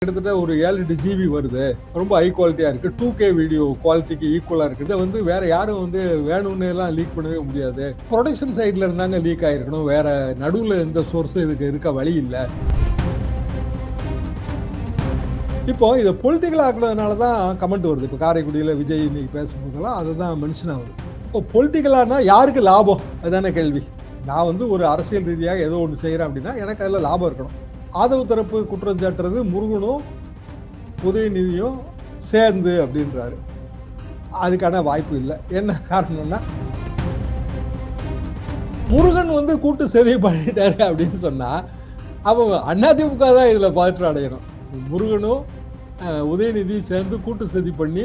கிட்டத்தட்ட ஒரு 7-8 ஜிபி வருது, ரொம்ப ஹை குவாலிட்டியா இருக்கு, 2K வீடியோ குவாலிட்டிக்கு ஈக்குவலா இருக்கு. இதை வந்து வேற யாரும் வந்து வேணும்னு எல்லாம் லீக் பண்ணவே முடியாது. ப்ரொடக்ஷன் சைட்ல இருந்தாங்க லீக் ஆயிருக்கணும், வேற நடுவில் எந்த சோர்ஸும் இதுக்கு இருக்க வழி இல்லை. இப்போ இதை பொலிட்டிக்கல் ஆக்குனதுனால தான் கமெண்ட் வருது. இப்போ காரைக்குடியில் விஜய் இன்னைக்கு பேசும்போதெல்லாம் அதுதான் மென்ஷன் ஆகுது. இப்போ பொலிட்டிக்கலானா யாருக்கு லாபம், அதுதானே கேள்வி. நான் வந்து ஒரு அரசியல் ரீதியாக ஏதோ ஒன்று செய்கிறேன் அப்படின்னா எனக்கு அதில் லாபம் இருக்கணும். ஆதவ் தரப்பு குற்றம் சாட்டுறது முருகனும் உதயநிதியும் சேர்ந்து அப்படின்றாரு. அதுக்கான வாய்ப்பு இல்லை. என்ன காரணம்னா, முருகன் வந்து கூட்டு சதி பண்ணிட்டாரு அப்படின்னு சொன்னா அப்போ அதிமுக தான் இதுல பாதிப்பு அடையணும். முருகனும் உதயநிதி சேர்ந்து கூட்டு சதி பண்ணி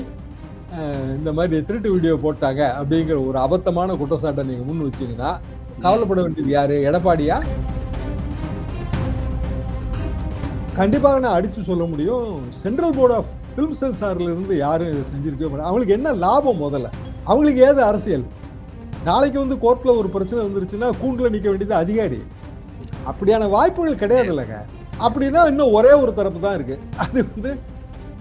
இந்த மாதிரி திருட்டு வீடியோ போட்டாங்க அப்படிங்கிற ஒரு அபத்தமான குற்றச்சாட்டை நீங்க முன் வச்சீங்கன்னா கவலைப்பட வேண்டியது யாரு? எடப்பாடியா? கண்டிப்பாக நான் அடிச்சு சொல்ல முடியும், சென்ட்ரல் போர்ட் ஆஃப் ஃபிலிம் சென்சார்ல இருந்து யாரும் இதை செஞ்சிருக்கவே மாட்டாங்க. அவங்களுக்கு என்ன லாபம்? முதல்ல அவங்களுக்கு ஏது அரசியல்? நாளைக்கு வந்து கோர்ட்ல ஒரு பிரச்சனை வந்துருச்சுன்னா கூண்டுல நிற்க வேண்டியது அதிகாரி. அப்படியான வாய்ப்புகள் கிடையாது இல்லைங்க. அப்படின்னா இன்னும் ஒரே ஒரு தரப்பு தான் இருக்கு, அது வந்து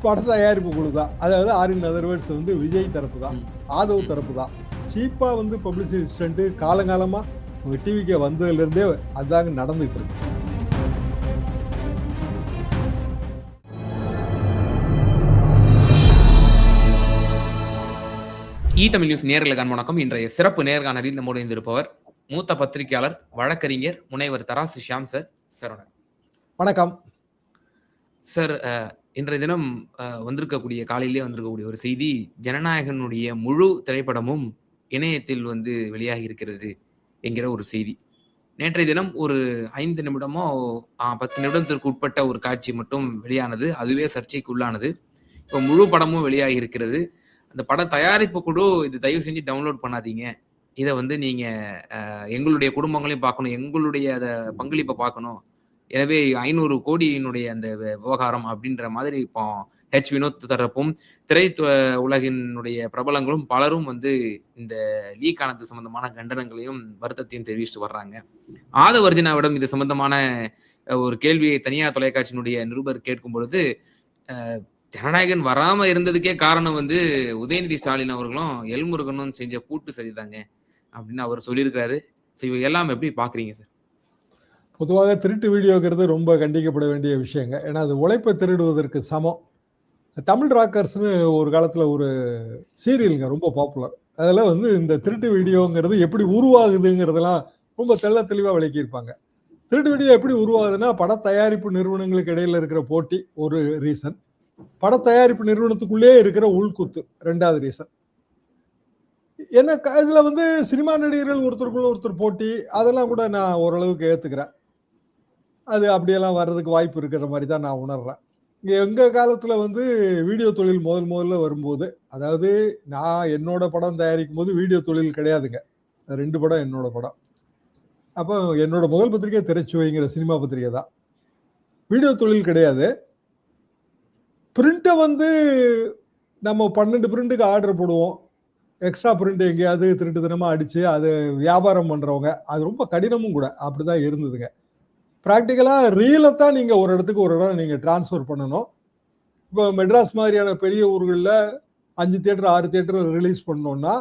பட தயாரிப்பு குழு தான். அதாவது ஆரின் அதர்வேர்ட்ஸ் வந்து விஜய் தரப்பு தான், ஆதவ் தரப்பு தான். சீப்பா வந்து பப்ளிசிட்டி ஸ்டண்ட் காலங்காலமா டிவிக்கு வந்ததுல இருந்தே அதாங்க நடந்துட்டு இருக்கு. தமிழ் நியூஸ் நேயர்களுக்கு வணக்கம். இன்றைய சிறப்பு நேர்காணலில் நம்மோடு இருந்திருப்பவர் மூத்த பத்திரிகையாளர், வழக்கறிஞர், முனைவர் தராசு ஷியாம் சார். சார் வணக்கம் சார். இன்றைய தினம் வந்திருக்கக்கூடிய காலையிலே வந்திருக்கக்கூடிய ஒரு செய்தி, ஜனநாயகனுடைய முழு திரைப்படமும் இணையத்தில் வந்து வெளியாகி இருக்கிறது என்கிற ஒரு செய்தி. நேற்றைய தினம் ஒரு 5 நிமிடமோ 10 நிமிடத்திற்கு உட்பட்ட ஒரு காட்சி மட்டும் வெளியானது. அதுவே சர்ச்சைக்கு உள்ளானது. இப்போ முழு படமும் வெளியாகி இருக்கிறது. அந்த பட தயாரிப்பு குழு இது தயவு செஞ்சு டவுன்லோட் பண்ணாதீங்க, இதை வந்து நீங்க எங்களுடைய குடும்பங்களையும் பார்க்கணும், எங்களுடைய அதை பங்களிப்பை பார்க்கணும், எனவே 500 கோடியினுடைய அந்த விவகாரம் அப்படின்ற மாதிரி இப்போ வினோத் தரப்பும் திரை உலகினுடைய பிரபலங்களும் பலரும் வந்து இந்த லீக் ஆனது சம்பந்தமான கண்டனங்களையும் வருத்தத்தையும் தெரிவிச்சுட்டு வர்றாங்க. ஆதவ் அர்ஜுனாவிடம் இது சம்பந்தமான ஒரு கேள்வியை தனியார் தொலைக்காட்சியினுடைய நிருபர் கேட்கும் பொழுது, ஜனநாயகன் வராம இருந்ததுக்கே காரணம் வந்து உதயநிதி ஸ்டாலின் அவர்களும் எல்முருகனும் செஞ்ச கூட்டு சரிதாங்க அப்படின்னு அவர் சொல்லியிருக்காரு. எல்லாம் எப்படி பாக்குறீங்க சார்? பொதுவாக திருட்டு வீடியோங்கிறது ரொம்ப கண்டிக்கப்பட வேண்டிய விஷயங்க. ஏன்னா அது உழைப்பை திருடுவதற்கு சமம். தமிழ் ராக்கர்ஸ்னு ஒரு காலத்தில் ஒரு சீரியலுங்க, ரொம்ப பாப்புலர். அதில் வந்து இந்த திருட்டு வீடியோங்கிறது எப்படி உருவாகுதுங்கிறதெல்லாம் ரொம்ப தெளிவாக விளக்கியிருப்பாங்க. திருட்டு வீடியோ எப்படி உருவாகுதுன்னா, பட தயாரிப்பு நிறுவனங்களுக்கு இடையில இருக்கிற போட்டி ஒரு ரீசன், பட தயாரிப்பு நிறுவனத்துக்குள்ளே இருக்கிற உள்குத்து ரெண்டாவது ரீசன். ஏன்னா இதுல வந்து சினிமா நடிகர்கள் ஒருத்தருக்குள்ள ஒருத்தர் போட்டி, அதெல்லாம் கூட நான் ஓரளவுக்கு ஏத்துக்கிறேன். அது அப்படியெல்லாம் வர்றதுக்கு வாய்ப்பு இருக்கிற மாதிரி தான் நான் உணர்றேன். எங்க காலத்துல வந்து வீடியோ தொழில் முதல்ல வரும்போது, அதாவது நான் என்னோட படம் தயாரிக்கும் போது வீடியோ தொழில் கிடையாதுங்க. 2 படம் என்னோட படம். அப்போ என்னோட முதல் பத்திரிகை திரைச்சுவைங்கிற சினிமா பத்திரிகை தான். வீடியோ தொழில் கிடையாது. பிரிண்ட்டை வந்து நம்ம 12 பிரிண்ட்டுக்கு ஆர்டர் போடுவோம். எக்ஸ்ட்ரா பிரிண்ட் எங்கேயாவது திருட்டுத்தனமாக அடித்து அது வியாபாரம் பண்ணுறவங்க, அது ரொம்ப கடினமும் கூட. அப்படி தான் இருந்ததுங்க. ப்ராக்டிக்கலாக ரீலை தான் நீங்கள் ஒரு இடத்துக்கு ஒரு இடம் நீங்கள் டிரான்ஸ்ஃபர் பண்ணணும். இப்போ மெட்ராஸ் மாதிரியான பெரிய ஊர்களில் 5 தியேட்டர் 6 தியேட்டர் ரிலீஸ் பண்ணோன்னா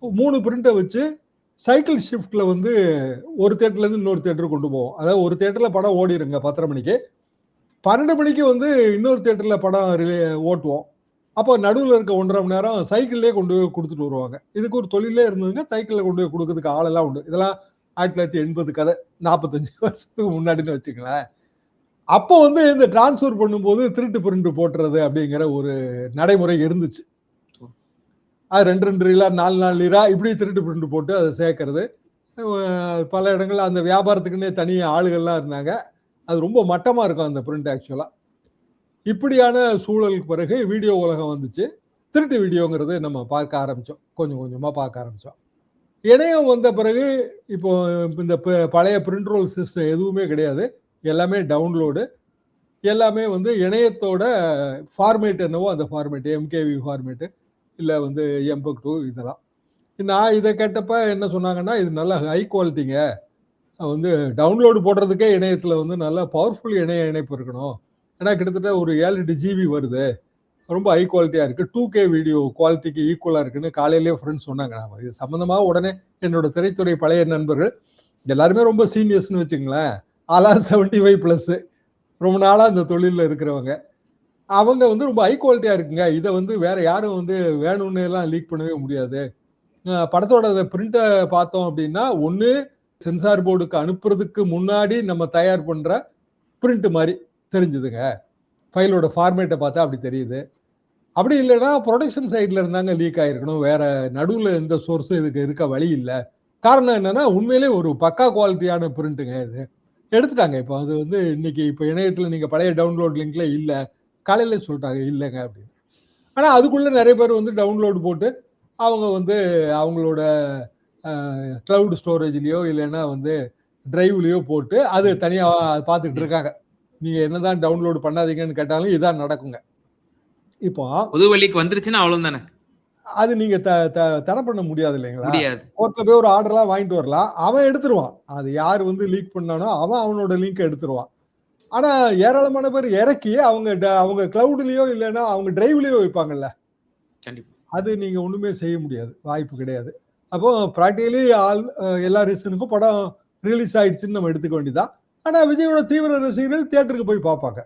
3 பிரிண்ட்டை வச்சு சைக்கிள் ஷிஃப்டில் வந்து ஒரு தியேட்டர்லேருந்து இன்னொரு தியேட்டருக்கு கொண்டு போவோம். அதாவது ஒரு தியேட்டரில் படம் ஓடிடுங்க 10:30 மணிக்கு, 12 மணிக்கு வந்து இன்னொரு தியேட்டரில் படம் ஓட்டுவோம். அப்போ நடுவில் இருக்க 1.5 மணி நேரம் சைக்கிள்லேயே கொண்டு போய் கொடுத்துட்டு வருவாங்க. இதுக்கு ஒரு தொழிலே இருந்ததுங்க. சைக்கிளில் கொண்டு போய் கொடுக்கறதுக்கு ஆளெல்லாம் உண்டு. இதெல்லாம் 1980 கதை, 45 வருஷத்துக்கு முன்னாடின்னு வச்சுங்களேன். அப்போ வந்து இந்த டிரான்ஸ்ஃபர் பண்ணும்போது திருட்டு பிரிண்ட் போட்டுறது அப்படிங்கிற ஒரு நடைமுறை இருந்துச்சு. அது 2 ரீலா 4 ரீலா இப்படி திருட்டு பிரிண்ட் போட்டு அதை சேர்க்கறது. பல இடங்கள்ல அந்த வியாபாரத்துக்குன்னே தனி ஆளுகள்லாம் இருந்தாங்க. அது ரொம்ப மட்டமாக இருக்கும் அந்த பிரிண்ட் ஆக்சுவலாக. இப்படியான சூழலுக்கு பிறகு வீடியோ உலகம் வந்துச்சு. திருட்டு வீடியோங்கிறது நம்ம பார்க்க ஆரம்பித்தோம், கொஞ்சம் கொஞ்சமாக பார்க்க ஆரம்பித்தோம். இணையம் வந்த பிறகு இப்போ இந்த பழைய பிரிண்ட் ரோல் சிஸ்டம் எதுவுமே கிடையாது. எல்லாமே டவுன்லோடு, எல்லாமே வந்து இணையத்தோட ஃபார்மேட் என்னவோ அந்த ஃபார்மேட், MKV ஃபார்மேட்டு இல்லை வந்து MP2 இதெல்லாம். நான் இதை கேட்டப்ப என்ன சொன்னாங்கன்னா, இது நல்ல ஹை குவாலிட்டிங்க, வந்து டவுன்லோடு போடுறதுக்கே இணையத்தில் வந்து நல்ல பவர்ஃபுல் இணைய இணைப்பு இருக்கணும், ஏன்னா கிட்டத்தட்ட ஒரு 7-8 ஜிபி வருது, ரொம்ப ஹை குவாலிட்டியா இருக்கு, 2K வீடியோ குவாலிட்டிக்கு ஈக்குவலா இருக்குன்னு காலையிலேயே ஃப்ரெண்ட்ஸ் சொன்னாங்க. நான் இது சம்பந்தமா உடனே என்னோட திரைத்துறை பழைய நண்பர்கள் எல்லாருமே ரொம்ப சீனியர்ஸ்னு வச்சுங்களேன், ஆளார் 75+, ரொம்ப நாளா இந்த தொழிலில் இருக்கிறவங்க, அவங்க வந்து ரொம்ப ஹை குவாலிட்டியா இருக்குங்க, இதை வந்து வேற யாரும் வந்து வேணும்னு எல்லாம் லீக் பண்ணவே முடியாது. படத்தோட பிரிண்ட்டை பார்த்தோம் அப்படின்னா, ஒன்று சென்சார் போர்டுக்கு அனுப்புறதுக்கு முன்னாடி நம்ம தயார் பண்ற பிரிண்ட் மாதிரி தெரிஞ்சுதுங்க, ஃபைலோட ஃபார்மேட்டை பார்த்தா அப்படி தெரியுது. அப்படி இல்லைன்னா ப்ரொடக்ஷன் சைட்ல இருந்தாங்க லீக் ஆயிருக்கணும், வேற நடுவில் எந்த சோர்ஸும் இதுக்கு இருக்க வழி இல்லை. காரணம் என்னன்னா உண்மையிலே ஒரு பக்கா குவாலிட்டியான பிரிண்ட்டுங்க இது. எடுத்துட்டாங்க. இப்போ அது வந்து இன்னைக்கு இப்போ இணையத்தில் நீங்கள் பழைய டவுன்லோட் லிங்க்ல இல்லை, காலையில சொல்லிட்டாங்க இல்லைங்க அப்படின்னு. ஆனால் அதுக்குள்ளே நிறைய பேர் வந்து டவுன்லோடு போட்டு அவங்க வந்து அவங்களோட க்ளவுட் ஸ்டோரேஜ்லேயோ இல்லைன்னா வந்து டிரைவ்லேயோ போட்டு அது தனியாக பார்த்துக்கிட்டு இருக்காங்க. நீங்கள் என்னதான் டவுன்லோடு பண்ணாதீங்கன்னு கேட்டாலும் இதான் நடக்குங்க. இப்போ பொது வழிக்கு வந்துருச்சுன்னா அவ்வளவு தானே, அது நீங்க தடை பண்ண முடியாது இல்லைங்களா? முடியாது. கோர்ட்ல போய் ஒரு ஆர்டர்லாம் வாங்கிட்டு வரலாம், அவன் எடுத்துருவான். அது யார் வந்து லீக் பண்ணானோ அவன் அவனோட லிங்க் எடுத்துருவான். ஆனா ஏராளமான பேர் இறக்கி அவங்க கிளவுட்லயோ இல்லைன்னா அவங்க டிரைவ்லயோ வைப்பாங்கல்ல, அது நீங்க ஒண்ணுமே செய்ய முடியாது, வாய்ப்பு கிடையாது. அப்போ ப்ராக்டிகலி எல்லா ரீசனுக்கும் படம் ரிலீஸ் ஆயிடுச்சுன்னு நம்ம எடுத்துக்க வேண்டியதான். ஆனா விஜயோட தீவிர ரசிகர்கள் தியேட்டருக்கு போய் பார்ப்பாங்க,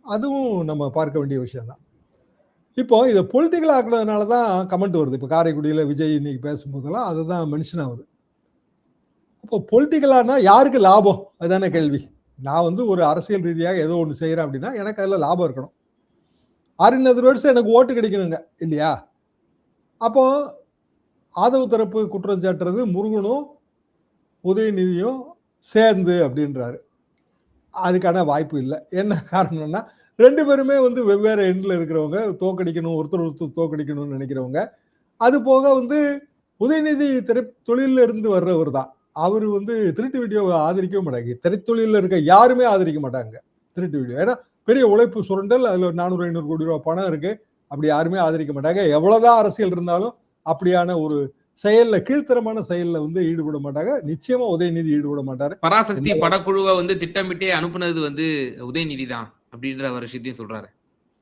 அதுவும் நம்ம பார்க்க வேண்டிய விஷயம் தான். இப்போ இதை பொலிட்டிக்கல் ஆக்குனதுனால தான் கமெண்ட் வருது. இப்போ காரைக்குடியில் விஜய் இன்னைக்கு பேசும்போதெல்லாம் அதுதான் மென்ஷன் ஆகுது. அப்போ பொலிட்டிக்கலானா யாருக்கு லாபம், அதுதானே கேள்வி. நான் வந்து ஒரு அரசியல் ரீதியாக ஏதோ ஒன்று செய்கிறேன் அப்படின்னா எனக்கு அதில் லாபம் இருக்கணும். ஆரின் வருஷம் எனக்கு ஓட்டு கிடைக்கணுங்க இல்லையா? அப்போ ஆதவ தரப்பு குற்றம் சாட்டுறது முருகனும் உதயநிதியும் சேர்ந்து அப்படின்றாரு. அதுக்கான வாய்ப்பு இல்லை. என்ன காரணம்னா ரெண்டு பேருமே வந்து வெவ்வேறு எண்ணில் இருக்கிறவங்க, தோக்கடிக்கணும், ஒருத்தர் தோக்கடிக்கணும்னு நினைக்கிறவங்க. அது போக வந்து உதயநிதி திரைத்தொழில இருந்து வர்றவர் தான். அவர் வந்து திருட்டு வீடியோவை ஆதரிக்கவும் மாட்டாங்க. திரைத்தொழில இருக்க யாருமே ஆதரிக்க மாட்டாங்க திருட்டு வீடியோ. ஏன்னா பெரிய உழைப்பு சுரண்டல், அதுல 400-500 கோடி ரூபாய் பணம் இருக்கு. அப்படி யாருமே ஆதரிக்க மாட்டாங்க. எவ்வளவுதான் அரசியல் இருந்தாலும் அப்படியான ஒரு செயல்ல, கீழ்த்தரமான செயல்ல வந்து ஈடுபட மாட்டாங்க. நிச்சயமா உதயநிதி ஈடுபட மாட்டாரு. பராசக்தி படக்குழுவை வந்து திட்டமிட்டே அனுப்புனது வந்து உதயநிதி தான் அப்படின்ற ஒரு விஷயத்தையும் சொல்றாரு.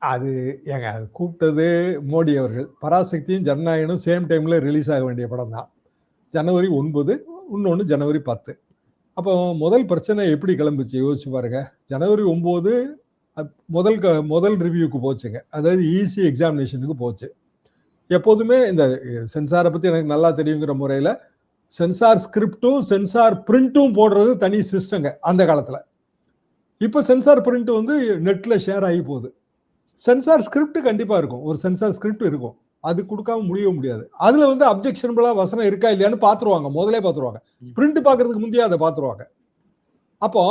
அது ஏங்க, அது கூப்பிட்டது மோடி அவர்கள். பராசக்தியும் ஜனநாயகனும் சேம் டைம்ல ரிலீஸ் ஆக வேண்டிய படம் தான். ஜனவரி 9, இன்னொன்று ஜனவரி 10. அப்போ முதல் பிரச்சனை எப்படி கிளம்புச்சு யோசிச்சு பாருங்க. ஜனவரி 9 முதல் ரிவ்யூக்கு போச்சுங்க, அதாவது ஈசி எக்ஸாமினேஷனுக்கு போச்சு. எப்போதுமே இந்த சென்சாரை பத்தி எனக்கு நல்லா தெரியுங்கிற முறையில் சென்சார் ஸ்கிரிப்டும் சென்சார் பிரிண்ட்டும் போடுறது தனி சிஸ்டங்க அந்த காலத்தில். இப்போ சென்சார் பிரிண்ட் வந்து நெட்ல ஷேர் ஆகி போகுது. சென்சார் ஸ்கிரிப்ட் கண்டிப்பா இருக்கும், ஒரு சென்சார் ஸ்கிரிப்ட் இருக்கும், அது கொடுக்காம முடிய முடியாது. அதுல வந்து அப்ஜெக்ஷனபிளா வசனம் இருக்கா இல்லையான்னு பாத்துருவாங்க, முதலே பாத்துருவாங்க. பிரிண்ட் பாக்குறதுக்கு முந்தைய அதை பாத்துருவாங்க. அப்போ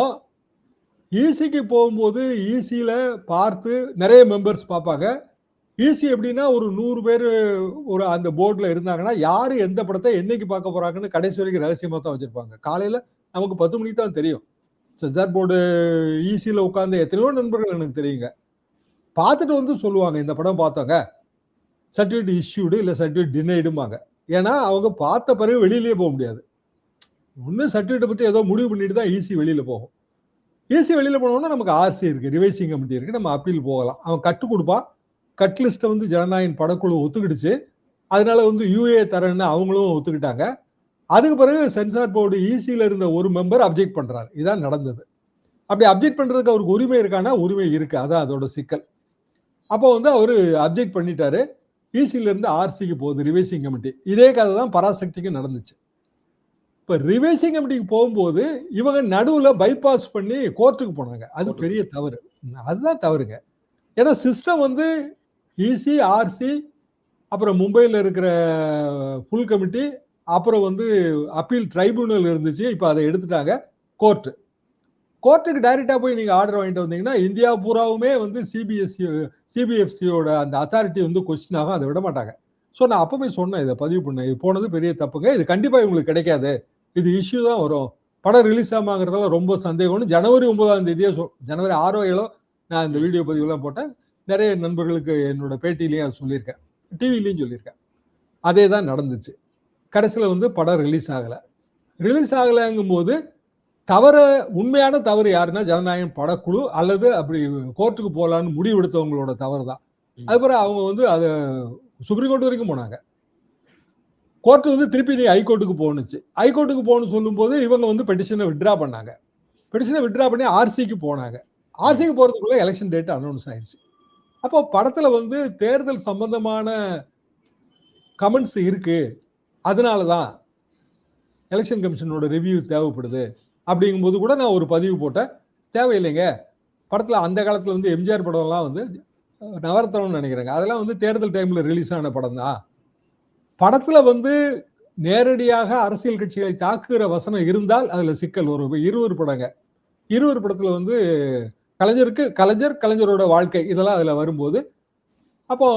ஈசிக்கு போகும்போது ஈசியில பார்த்து நிறைய மெம்பர்ஸ் பார்ப்பாங்க. ஈசி எப்படின்னா ஒரு 100 பேர் ஒரு அந்த போர்டில் இருந்தாங்கன்னா யாரு எந்த படத்தை என்னைக்கு பார்க்க போறாங்கன்னு கடைசி வரைக்கும் ரகசியமா தான் வச்சிருப்பாங்க. காலையில நமக்கு 10 மணிக்கு தான் தெரியும். சென்சார் போர்டு ஈசியில உட்கார்ந்து எத்தனையோ நண்பர்கள் எனக்கு தெரியுங்க, பார்த்துட்டு வந்து சொல்லுவாங்க இந்த படம் பார்த்தாங்க, சர்டிஃபிகேட் இஷ்யூடு இல்லை சர்டிஃபிகேட் டினைடுமாங்க. ஏன்னா அவங்க பார்த்த பிறகு வெளியிலேயே போக முடியாது. ஒன்று சர்டிஃபிகேட்டை பற்றி ஏதோ முடிவு பண்ணிட்டு தான் ஈசி வெளியில் போகும். ஈசி வெளியில் போனோம்னா நமக்கு ஆர்சி இருக்குது, ரிவைசிங் கமிட்டி இருக்குது, நம்ம அப்பீல் போகலாம். அவன் கட்டு கொடுப்பான். கட் லிஸ்ட்டை வந்து ஜனநாயகன் படக்குழு ஒத்துக்கிடுச்சு. அதனால வந்து யூஏ தரேன்னு அவங்களும் ஒத்துக்கிட்டாங்க. அதுக்கு பிறகு சென்சார் போர்டு ஈசியில் இருந்த ஒரு மெம்பர் அப்ஜெக்ட் பண்ணுறாரு. இதான் நடந்தது. அப்படி அப்ஜெக்ட் பண்ணுறதுக்கு அவருக்கு உரிமை இருக்கானா? உரிமை இருக்குது, அதான் அதோட சிக்கல். அப்போ வந்து அவர் அப்ஜெக்ட் பண்ணிட்டாரு. ஈசியிலேருந்து ஆர்சிக்கு போகுது ரிவைசிங் கமிட்டி. இதே கதை தான் பராசக்திக்கு நடந்துச்சு. இப்போ ரிவைசிங் கமிட்டிக்கு போகும்போது இவங்க நடுவில் பைபாஸ் பண்ணி கோர்ட்டுக்கு போனாங்க. அது பெரிய தவறு, அதுதான் தவறுங்க. ஏன்னா சிஸ்டம் வந்து ஈசி, ஆர்சி, அப்புறம் மும்பையில் இருக்கிற ஃபுல் கமிட்டி, அப்புறம் வந்து அப்பீல் ட்ரைபுனல் இருந்துச்சு. இப்போ அதை எடுத்துட்டாங்க. கோர்ட்டுக்கு டைரெக்டாக போய் நீங்கள் ஆர்டர் வாங்கிட்டு வந்தீங்கன்னா இந்தியா பூராவுமே வந்து சிபிஎஃப்சியோட அந்த அத்தாரிட்டி வந்து கொஸ்டின் ஆகும், அதை விட மாட்டாங்க. ஸோ நான் அப்போவே சொன்னேன், இதை பதிவு பண்ணேன், இது போனது பெரிய தப்புங்க, இது கண்டிப்பாக இவங்களுக்கு கிடைக்காது, இது இஷ்யூ தான் வரும், படம் ரிலீஸ் ஆமாங்கிறதெல்லாம் ரொம்ப சந்தேகம்னு ஜனவரி 9ஆம் தேதியே ஜனவரி 6ஓ 7ஓ நான் இந்த வீடியோ பதிவுலாம் போட்டேன். நிறைய நண்பர்களுக்கு என்னோட பேட்டிலையும் அதை சொல்லியிருக்கேன், டிவிலையும் சொல்லியிருக்கேன். அதே தான் நடந்துச்சு. கடைசியில் வந்து படம் ரிலீஸ் ஆகலை. ரிலீஸ் ஆகலைங்கும் போது உண்மையான தவறு யாருன்னா ஜனநாயகம் படக்குழு அல்லது அப்படி கோர்ட்டுக்கு போகலான்னு முடிவெடுத்தவங்களோட தவறு தான். அதுக்கப்புறம் அவங்க வந்து அதை சுப்ரீம் கோர்ட் வரைக்கும் போனாங்க. கோர்ட் வந்து திருப்பி நீ ஹைகோர்ட்டுக்கு போகணுச்சு. ஹைகோர்ட்டுக்கு போகணும்னு சொல்லும்போது இவங்க வந்து பெட்டிஷனை வித்ட்ரா பண்ணாங்க. பெட்டிஷனை வித்ட்ரா பண்ணி ஆர்சிக்கு போனாங்க. ஆர்சிக்கு போகிறதுக்குள்ள எலெக்ஷன் டேட் அனௌன்ஸ் ஆயிடுச்சு. அப்போ படத்தில் வந்து தேர்தல் சம்பந்தமான கமெண்ட்ஸ் இருக்கு, அதனால தான் எலெக்ஷன் கமிஷனோட ரிவ்யூ தேவைப்படுது அப்படிங்கும்போது கூட நான் ஒரு பதிவு போட்டேன். தேவையில்லைங்க, படத்தில் அந்த காலத்தில் வந்து எம்ஜிஆர் படம்லாம் வந்து நவரத்னம்னு நினைக்கிறேங்க, அதெல்லாம் வந்து தேர்தல் டைமில் ரிலீஸ் ஆன படம் தான். படத்தில் வந்து நேரடியாக அரசியல் கட்சிகளை தாக்குகிற வசனம் இருந்தால் அதில் சிக்கல் வரும். 20 படங்க, 20 படத்தில் வந்து கலைஞரோட வாழ்க்கை இதெல்லாம் அதில் வரும்போது, அப்போ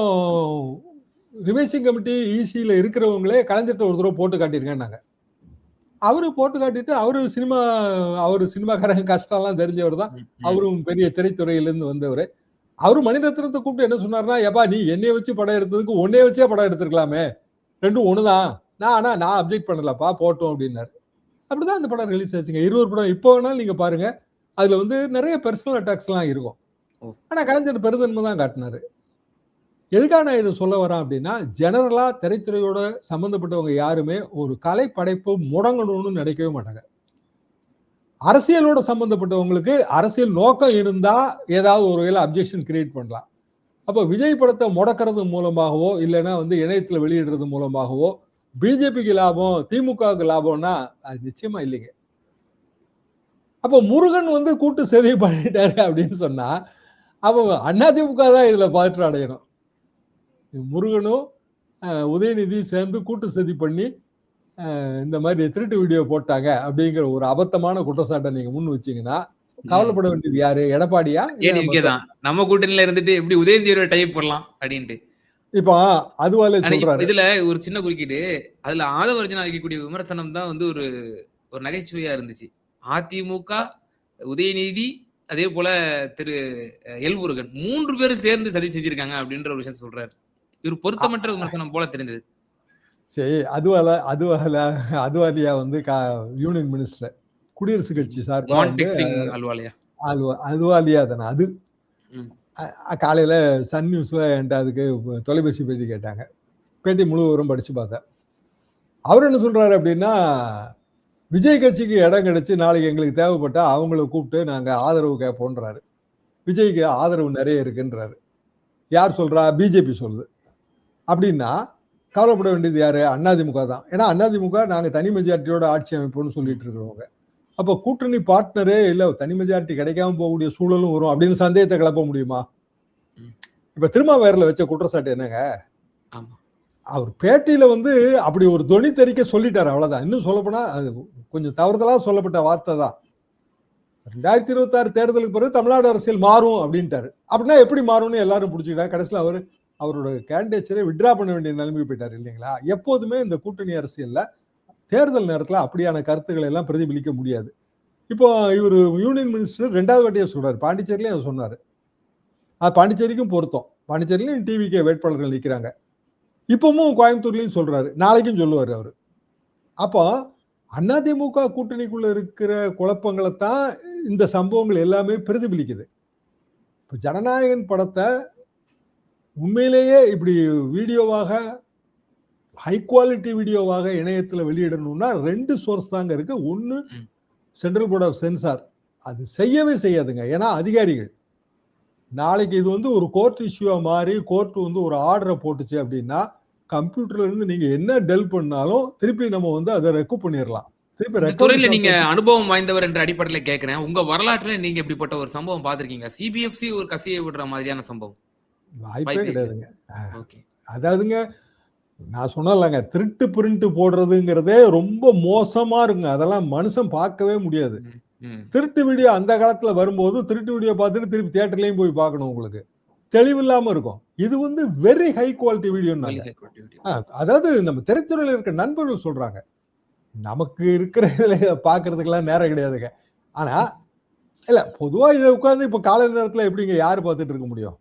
ரிவைசிங் கமிட்டி ஈசியில் இருக்கிறவங்களே கலைஞர்கிட்ட ஒரு தடவை போட்டு காட்டியிருக்கேன்னாங்க. அவரு போட்டு காட்டிட்டு அவரு சினிமாக்காரங்க கஷ்டம்லாம் தெரிஞ்சவர் தான். அவரும் பெரிய திரைத்துறையிலேருந்து வந்தவர். அவரு மணிரத்னத்தை கூப்பிட்டு என்ன சொன்னார்னா, ஏப்பா நீ என்னைய வச்சு படம் எடுத்ததுக்கு உன்னைய வச்சே படம் எடுத்துருக்கலாமே, ரெண்டும் ஒண்ணுதான், நான் அப்ஜெக்ட் பண்ணலப்பா, போட்டோம் அப்படின்னாரு. அப்படிதான் அந்த படம் ரிலீஸ் ஆச்சுங்க. 20 படம் இப்போ வேணாலும் நீங்க பாருங்க, அதுல வந்து நிறைய பர்சனல் அட்டாக்ஸ் எல்லாம் இருக்கும். ஆனா கலைஞர் பெருந்தன்மை தான் காட்டினாரு. எதுக்காக நான் இதை சொல்ல வரேன் அப்படின்னா, ஜெனரலா திரைத்துறையோட சம்பந்தப்பட்டவங்க யாருமே ஒரு கலை படைப்பு முடங்கணும்னு நினைக்கவே மாட்டாங்க. அரசியலோட சம்பந்தப்பட்டவங்களுக்கு அரசியல் நோக்கம் இருந்தா ஏதாவது ஒரு வகையில் அப்ஜெக்ஷன் கிரியேட் பண்ணலாம். அப்போ விஜய் படத்தை முடக்கிறது மூலமாகவோ இல்லைன்னா வந்து இணையத்தில் வெளியிடுறது மூலமாகவோ பிஜேபிக்கு லாபம், திமுகவுக்கு லாபம்னா அது நிச்சயமா இல்லைங்க. அப்போ முருகன் வந்து கூட்டு சதி பண்ணிட்டாரு அப்படின்னு சொன்னா அப்போ அதிமுக தான் இதுல பாற்று அடையணும். முருகனும் உதயநிதி சேர்ந்து கூட்டு சதி பண்ணி இந்த மாதிரி திருட்டு வீடியோ போட்டாங்க அப்படிங்கிற ஒரு அபத்தமான குற்றச்சாட்டை நீங்க முன் வச்சீங்கன்னா கவலைப்பட வேண்டியது யாரு? எடப்பாடியா? நம்ம கூட்டணியில இருந்துட்டு எப்படி உதயநிதியோட டைப் பண்ணலாம் அப்படின்ட்டு. இப்ப அதுவால சொல்றாரு. இதுல ஒரு சின்ன குறுக்கீடு, அதுல ஆதவர்ஜனா வைக்கக்கூடிய விமர்சனம் தான் வந்து ஒரு நகைச்சுவையா இருந்துச்சு. அதிமுக, உதயநிதி, அதே போல திரு எல் முருகன் 3 பேரும் சேர்ந்து சதி செஞ்சிருக்காங்க அப்படின்ற ஒரு விஷயம் சொல்றாரு. இவர் பொருத்தமற்ற விமர்சனம் போல தெரிந்தது. சரி, அதுவாலியா வந்து யூனியன் மினிஸ்டர் குடியரசுக் கட்சி சார்பாக அதுவாலியா தானே அது. காலையில சன் நியூஸ்ல என்கிட்ட அதுக்கு தொலைபேசி பேட்டி கேட்டாங்க. பேட்டி முழுவதும் படிச்சு பார்த்தேன். அவர் என்ன சொல்றாரு அப்படின்னா, விஜய் கட்சிக்கு இடம் கிடைச்சு நாளைக்கு எங்களுக்கு தேவைப்பட்டா அவங்கள கூப்பிட்டு நாங்க ஆதரவு கேட்போன்றாரு. விஜய்க்கு ஆதரவு நிறைய இருக்குன்றாரு. யார் சொல்றா? பிஜேபி சொல்லுது. அப்படின்னா கவலைப்பட வேண்டியது யாரு? அதிமுக தான். ஏன்னா அதிமுக நாங்க தனி மெஜாரிட்டியோட ஆட்சி அமைப்போம்னு சொல்லிட்டு இருக்கிறவங்க. அப்ப கூட்டணி பார்ட்னரே இல்ல, தனி மெஜாரிட்டி கிடைக்காம போகக்கூடிய சூழலும் வரும் அப்படின்னு சந்தேகத்தை கிளப்ப முடியுமா? இப்ப திருமாவேரில் வச்ச குற்றச்சாட்டு என்னங்க? அவர் பேட்டியில வந்து அப்படி ஒரு தொனி தெரிக்க சொல்லிட்டாரு, அவ்வளவுதான். இன்னும் சொல்லப்போனா அது கொஞ்சம் தவறுதலா சொல்லப்பட்ட வார்த்தை தான். 2026 தேர்தலுக்கு பிறகு தமிழ்நாடு அரசியல் மாறும் அப்படின்ட்டாரு. அப்படின்னா எப்படி மாறும்னு எல்லாரும் புடிச்சுக்கிட்டாங்க. கடைசியில் அவரோட கேண்டிடேச்சரை வித்ட்ரா பண்ண வேண்டிய நிலைமைக்கு போயிட்டாரு இல்லைங்களா? எப்போதுமே இந்த கூட்டணி அரசியல்ல தேர்தல் நேரத்தில் அப்படியான கருத்துக்களை எல்லாம் பிரதிபலிக்க முடியாது. இப்போ இவர் யூனியன் மினிஸ்டர் 2வது வாட்டியே சொல்றாரு. பாண்டிச்சேரியிலையும் அதை சொன்னாரு. அது பாண்டிச்சேரிக்கும் பொருத்தம். பாண்டிச்சேரியிலையும் டிவிகே வேட்பாளர்கள் நிற்கிறாங்க. இப்பவும் கோயம்புத்தூர்லயும் சொல்றாரு, நாளைக்கும் சொல்லுவாரு அவரு. அப்போ அதிமுக கூட்டணிக்குள்ள இருக்கிற குழப்பங்களை தான் இந்த சம்பவங்கள் எல்லாமே பிரதிபலிக்குது. இப்போ ஜனநாயகன் படத்தை உண்மையிலேயே இப்படி வீடியோவாக ஹை குவாலிட்டி வீடியோவாக இணையத்தில் வெளியிடணும்னா 2 சோர்ஸ் தாங்க இருக்கு. ஒன்று சென்ட்ரல் போர்ட் ஆஃப் சென்சார், அது செய்யவே செய்யாதுங்க. ஏன்னா அதிகாரிகள் நாளைக்கு இது வந்து ஒரு கோர்ட் இஷ்யூவா மாறி கோர்ட் வந்து ஒரு ஆர்டரை போட்டுச்சு அப்படின்னா கம்ப்யூட்டர்ல இருந்து நீங்க என்ன டெல் பண்ணாலும் திருப்பி நம்ம வந்து அதை ரெக்கூப் பண்ணிடலாம். துறையில நீங்க அனுபவம் வாய்ந்தவர் என்ற அடிப்படையில் கேட்கிறேன், உங்க வரலாற்றுல நீங்க இப்படிப்பட்ட ஒரு சம்பவம் பார்த்திருக்கீங்க? சிபிஎஃப்சி ஒரு கசியை விடுற மாதிரியான சம்பவம் வாய்ப்பே கிடையாதுங்க. அதாவதுங்க நான் சொன்னலங்க, திருட்டு பிரிண்ட் போடுறதுங்கிறதே ரொம்ப மோசமா இருக்குங்க. அதெல்லாம் மனுஷன் பார்க்கவே முடியாது. திருட்டு வீடியோ அந்த காலத்துல வரும்போது திருட்டு வீடியோ பார்த்துட்டு திருப்பி தியேட்டர்லயும் போய் பார்க்கணும், உங்களுக்கு தெளிவில்லாம இருக்கும். இது வந்து வெரி ஹை குவாலிட்டி வீடியோன்னாங்க. அதாவது நம்ம திரைத்துறையில இருக்க நண்பர்கள் சொல்றாங்க, நமக்கு இருக்கிற இதுல பாக்குறதுக்கெல்லாம் நேரம் கிடையாதுங்க. ஆனா இல்ல பொதுவா இதை உட்கார்ந்து இப்ப காலை நேரத்துல எப்படிங்க யாரு பார்த்துட்டு இருக்க முடியும்?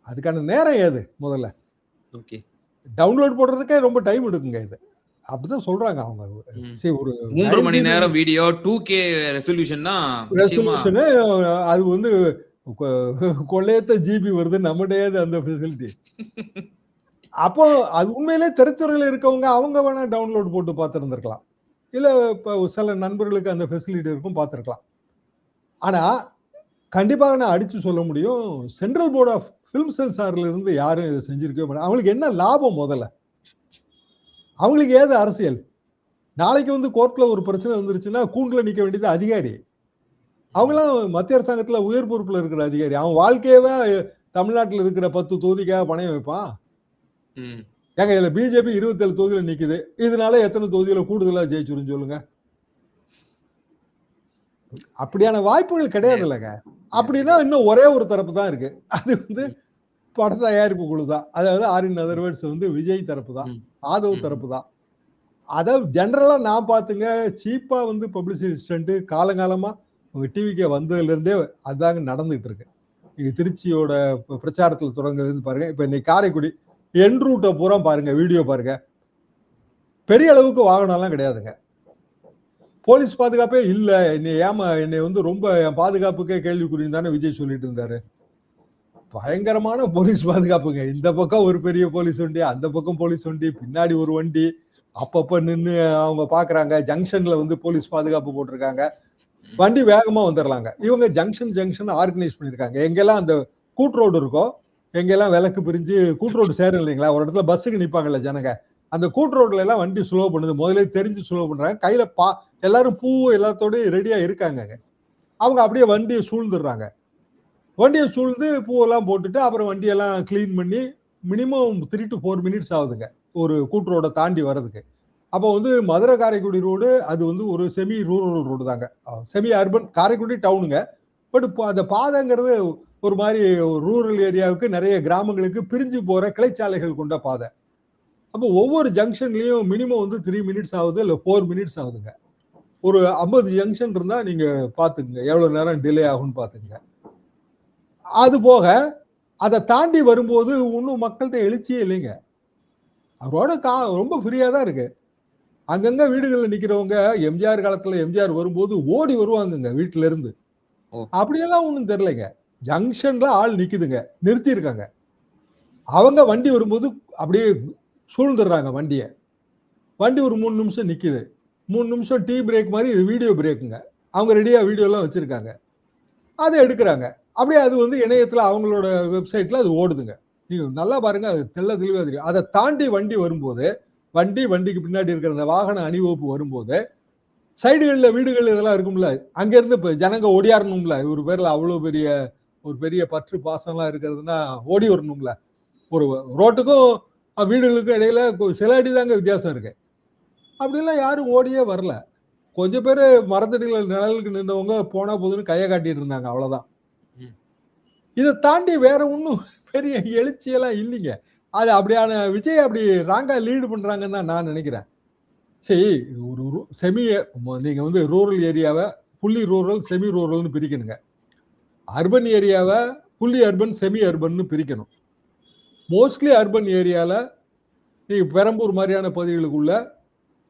அதுக்கான நேரம் ஏது? முதல்ல டவுன்லோட் போடுறதுக்கே ரொம்ப டைம் எடுக்குங்க இது. அப்படிதான் சொல்றாங்க அவங்க. ம். சரி, ஒரு 3 மணி 9 நேரம் வீடியோ 2K ரெசல்யூஷன்னா நிச்சயமா ரெசல்யூஷனு அது வந்து கொள்ளையத்த ஜிபி வருது, நம்மகிட்டயாது அந்த ஃபெசிலிட்டி. அப்போ அது உண்மையிலே திரைத்துறையில இருக்கவங்க அவங்க வேணா டவுன்லோட் போட்டு பார்த்திருந்திருக்கலாம். இல்ல இப்ப சில நண்பர்களுக்கு அந்த ஃபெசிலிட்டி இருக்கும், பார்த்திருக்கலாம். ஆனா கண்டிப்பாக நான் அடிச்சு சொல்ல முடியும், சென்ட்ரல் போர்ட் ஆஃப் ஃபிலிம் சென்சார்ல இருந்து யாரும் இத செஞ்சிருக்கவே மாட்டாங்க. அவங்களுக்கு என்ன லாபம் முதல்ல? அவங்களுக்கு ஏது அரசியல்? நாளைக்கு வந்து கோர்ட்ல ஒரு பிரச்சனை வந்துருச்சுன்னா கூண்டுல நிக்க வேண்டியது அதிகாரி. அவங்கலாம் மத்திய அரசாங்கத்துல உயர் பொறுப்புல இருக்கிற அதிகாரி. அவன் வாழ்க்கையவே தமிழ்நாட்டுல இருக்கிற 10 தொகுதிக்காக பணயம் வைப்பான். ம். ஏங்க இதுல பிஜேபி 27 தொகுதியில நிக்குது. இதனால எத்தனை தொகுதியில கூடுதலா ஜெயிச்சிரும் சொல்லுங்க? அப்படியான வாய்ப்புகள் கிடையாது இல்லங்க. அப்படின்னா இன்னும் ஒரே ஒரு தரப்பு தான் இருக்கு. அது வந்து பட தயாரிப்பு குழு தான். அதாவது ஆர் இன் அதர் வேர்ட்ஸ் வந்து விஜய் தரப்பு தான். ம். ஆதவ் ம். தரப்பு தான். அதாவது ஜெனரலா நான் பார்த்துங்க, சீப்பா வந்து பப்ளிசிட்டி ஸ்டண்ட் காலங்காலமா உங்க டிவிக்கு வந்ததுல இருந்தே அதாங்க நடந்துகிட்டு இருக்கு. நீங்க திருச்சியோட பிரச்சாரத்துல தொடங்குதுன்னு பாருங்க. இப்ப இன்னைக்கு காரைக்குடி என் ரூட்ட பூரா பாருங்க, வீடியோ பாருங்க. பெரிய அளவுக்கு வாகனம்லாம் கிடையாதுங்க. போலீஸ் பாதுகாப்பே இல்ல. என்னை வந்து ரொம்ப என் பாதுகாப்புக்கே கேள்விக்குறின்னு தானே விஜய் சொல்லிட்டு இருந்தாரு. பயங்கரமான போலீஸ் பாதுகாப்புங்க. இந்த பக்கம் ஒரு பெரிய போலீஸ் வண்டி, அந்த பக்கம் போலீஸ் வண்டி, பின்னாடி ஒரு வண்டி. அப்பப்ப நின்னு அவங்க பாக்குறாங்க. ஜங்ஷன்ல வந்து போலீஸ் பாதுகாப்பு போட்டிருக்காங்க. வண்டி வேகமா வந்துடலாங்க. இவங்க ஜங்ஷன் ஆர்கனைஸ் பண்ணிருக்காங்க. எங்கெல்லாம் அந்த கூட் ரோடு இருக்கோ, எங்கெல்லாம் விலக்கு பிரிஞ்சு கூட் ரோடு சேரும் இல்லைங்களா, ஒரு இடத்துல பஸ்ஸுக்கு நிப்பாங்கல்ல ஜனங்க, அந்த கூட் ரோட்ல எல்லாம் வண்டி ஸ்லோ பண்ணுது. முதல்ல தெரிஞ்சு ஸ்லோ பண்றாங்க. கையில எல்லாரும் பூ எல்லாத்தோடய ரெடியா இருக்காங்க. அவங்க அப்படியே வண்டியை சூழ்ந்துடுறாங்க. வண்டியை சூழ்ந்து பூவெல்லாம் போட்டுட்டு அப்புறம் வண்டியெல்லாம் கிளீன் பண்ணி மினிமம் 3 to 4 மினிட்ஸ் ஆகுதுங்க ஒரு கூட் ரோட தாண்டி வர்றதுக்கு. அப்போ வந்து மதுரை காரைக்குடி ரோடு அது வந்து ஒரு செமி ரூரல் ரோடு தாங்க. செமி அர்பன் காரைக்குடி டவுனுங்க. பட் இப்போ அந்த பாதைங்கிறது ஒரு மாதிரி ரூரல் ஏரியாவுக்கு நிறைய கிராமங்களுக்கு பிரிஞ்சு போற கிளைச்சாலைகள் கொண்ட பாதை. அப்போ ஒவ்வொரு ஜங்ஷன்லயும் மினிமம் வந்து 3 மினிட்ஸ் ஆகுது, இல்லை 4 மினிட்ஸ் ஆகுதுங்க. ஒரு 50 ஜங்ஷன் இருந்தா நீங்க பாத்துக்குங்க எவ்வளவு நேரம் டிலே ஆகும்னு பாத்துக்குங்க. அது போக அதை தாண்டி வரும்போது இன்னும் மக்கள்கிட்ட எழுச்சியே இல்லைங்க. அவரோட ரொம்ப ஃப்ரீயா தான் இருக்கு. அங்கங்க வீடுகள்ல நிக்கிறவங்க எம்ஜிஆர் காலத்துல எம்ஜிஆர் வரும்போது ஓடி வருவாங்கங்க வீட்டுல இருந்து. அப்படியெல்லாம் ஒண்ணும் தெரியலைங்க. ஜங்ஷன்ல ஆள் நிக்குதுங்க, நிறுத்தி இருக்காங்க. அவங்க வண்டி வரும்போது அப்படியே சூழ்ந்துடுறாங்க வண்டியை. வண்டி ஒரு 3 நிமிஷம் நிக்குது. 3 நிமிஷம் டீ பிரேக் மாதிரி வீடியோ பிரேக்குங்க. அவங்க ரெடியா வீடியோ எல்லாம் வச்சிருக்காங்க. அதை எடுக்கிறாங்க. அப்படியே அது வந்து இணையத்துல அவங்களோட வெப்சைட்ல அது ஓடுதுங்க. நீங்க நல்லா பாருங்க, அது தெள்ள தெளிவா தெரியும். அதை தாண்டி வண்டி வரும்போது வண்டிக்கு பின்னாடி இருக்கிற அந்த வாகன அணிவகுப்பு வரும்போது சைடுகள்ல வீடுகள் இதெல்லாம் இருக்கும்ல, அங்க இருந்து இப்ப ஜனங்க ஓடியாரணும்ல. ஒரு பேர்ல அவ்வளவு ஒரு பெரிய பற்று பாசம்லாம் இருக்கிறதுனா ஓடி வரணும்ல. ஒரு ரோட்டுக்கும் வீடுகளுக்கும் இடையில சில அடி தாங்க வித்தியாசம் இருக்கு. அப்படிலாம் யாரும் ஓடியே வரல. கொஞ்சம் பேர் மரத்தடியில நிழலுக்கு நின்றவங்க போனா போதுன்னு கையை காட்டிட்டு இருந்தாங்க, அவ்வளவுதான். இதை தாண்டி வேற ஒன்றும் பெரிய எழுச்சியெல்லாம் இல்லைங்க. அது அப்படியான விஜய் அப்படி ராங்கா லீடு பண்றாங்கன்னு தான் நான் நினைக்கிறேன். சரி, ஒரு நீங்க வந்து ரூரல் ஏரியாவை புள்ளி ரூரல் செமி ரூரல்னு பிரிக்கணுங்க. அர்பன் ஏரியாவை புள்ளி அர்பன் செமி அர்பன் பிரிக்கணும். மோஸ்ட்லி அர்பன் ஏரியால நீங்க பெரம்பூர் மாதிரியான பகுதிகளுக்குள்ள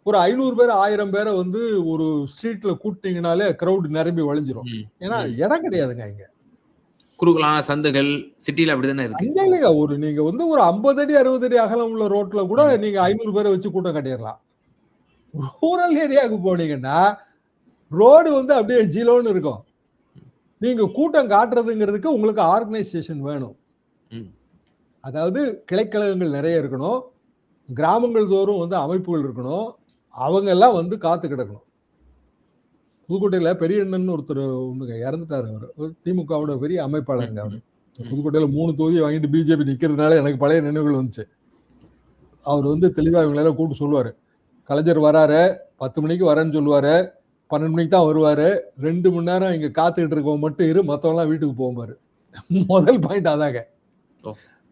ஒரு 500 பேர் 1000 பேரை வந்து ஒரு ஸ்ட்ரீட்ல கூட்டிங்கனாலே கிரௌட் நிரம்பி வழிஞ்சிரும். ஏன்னா இடம் கிடையாதுங்க இங்க. குறுகலான சந்துகள் சிட்டில அப்படிதானே இருக்கு. இல்லைங்க, நீங்க வந்து ஒரு 50 அடி 60 அடி அகலம் உள்ள ரோட்ல கூட நீங்க 500 பேரை வச்சு கூட்டம் கட்டிடலாம். ரூரல் ஏரியாவுக்கு போனீங்கன்னா ரோடு வந்து அப்படியே ஜீலோன்னு இருக்கும். நீங்க கூட்டம் காட்டுறதுங்கிறதுக்கு உங்களுக்கு ஆர்கனைசேஷன் வேணும். அதாவது கிளைக்கழகங்கள் நிறைய இருக்கணும். கிராமங்கள் தோறும் வந்து அமைப்புகள் இருக்கணும். அவங்க எல்லாம் வந்து காத்து கிடக்கணும். புதுக்கோட்டையில பெரியண்ணன் ஒருத்தர் இறந்துட்டாரு. அவர் திமுகவோட பெரிய அமைப்பாளருங்க. அவரு புதுக்கோட்டையில 3 தொகுதி வாங்கிட்டு பிஜேபி நிக்கிறதுனால எனக்கு பழைய நினைவுகள் வந்துச்சு. அவர் வந்து தெளிவா இவங்களெல்லாம் கூப்பிட்டு சொல்லுவாரு, கலைஞர் வராரு, 10 மணிக்கு வரேன்னு சொல்லுவாரு, 12 மணிக்கு தான் வருவாரு, 2 மணி நேரம் இங்க காத்துக்கிட்டு இருக்கவங்க மட்டும் இரு, மற்றவங்களாம் வீட்டுக்கு போகும்பாரு. முதல் பாயிண்ட் அதாங்க.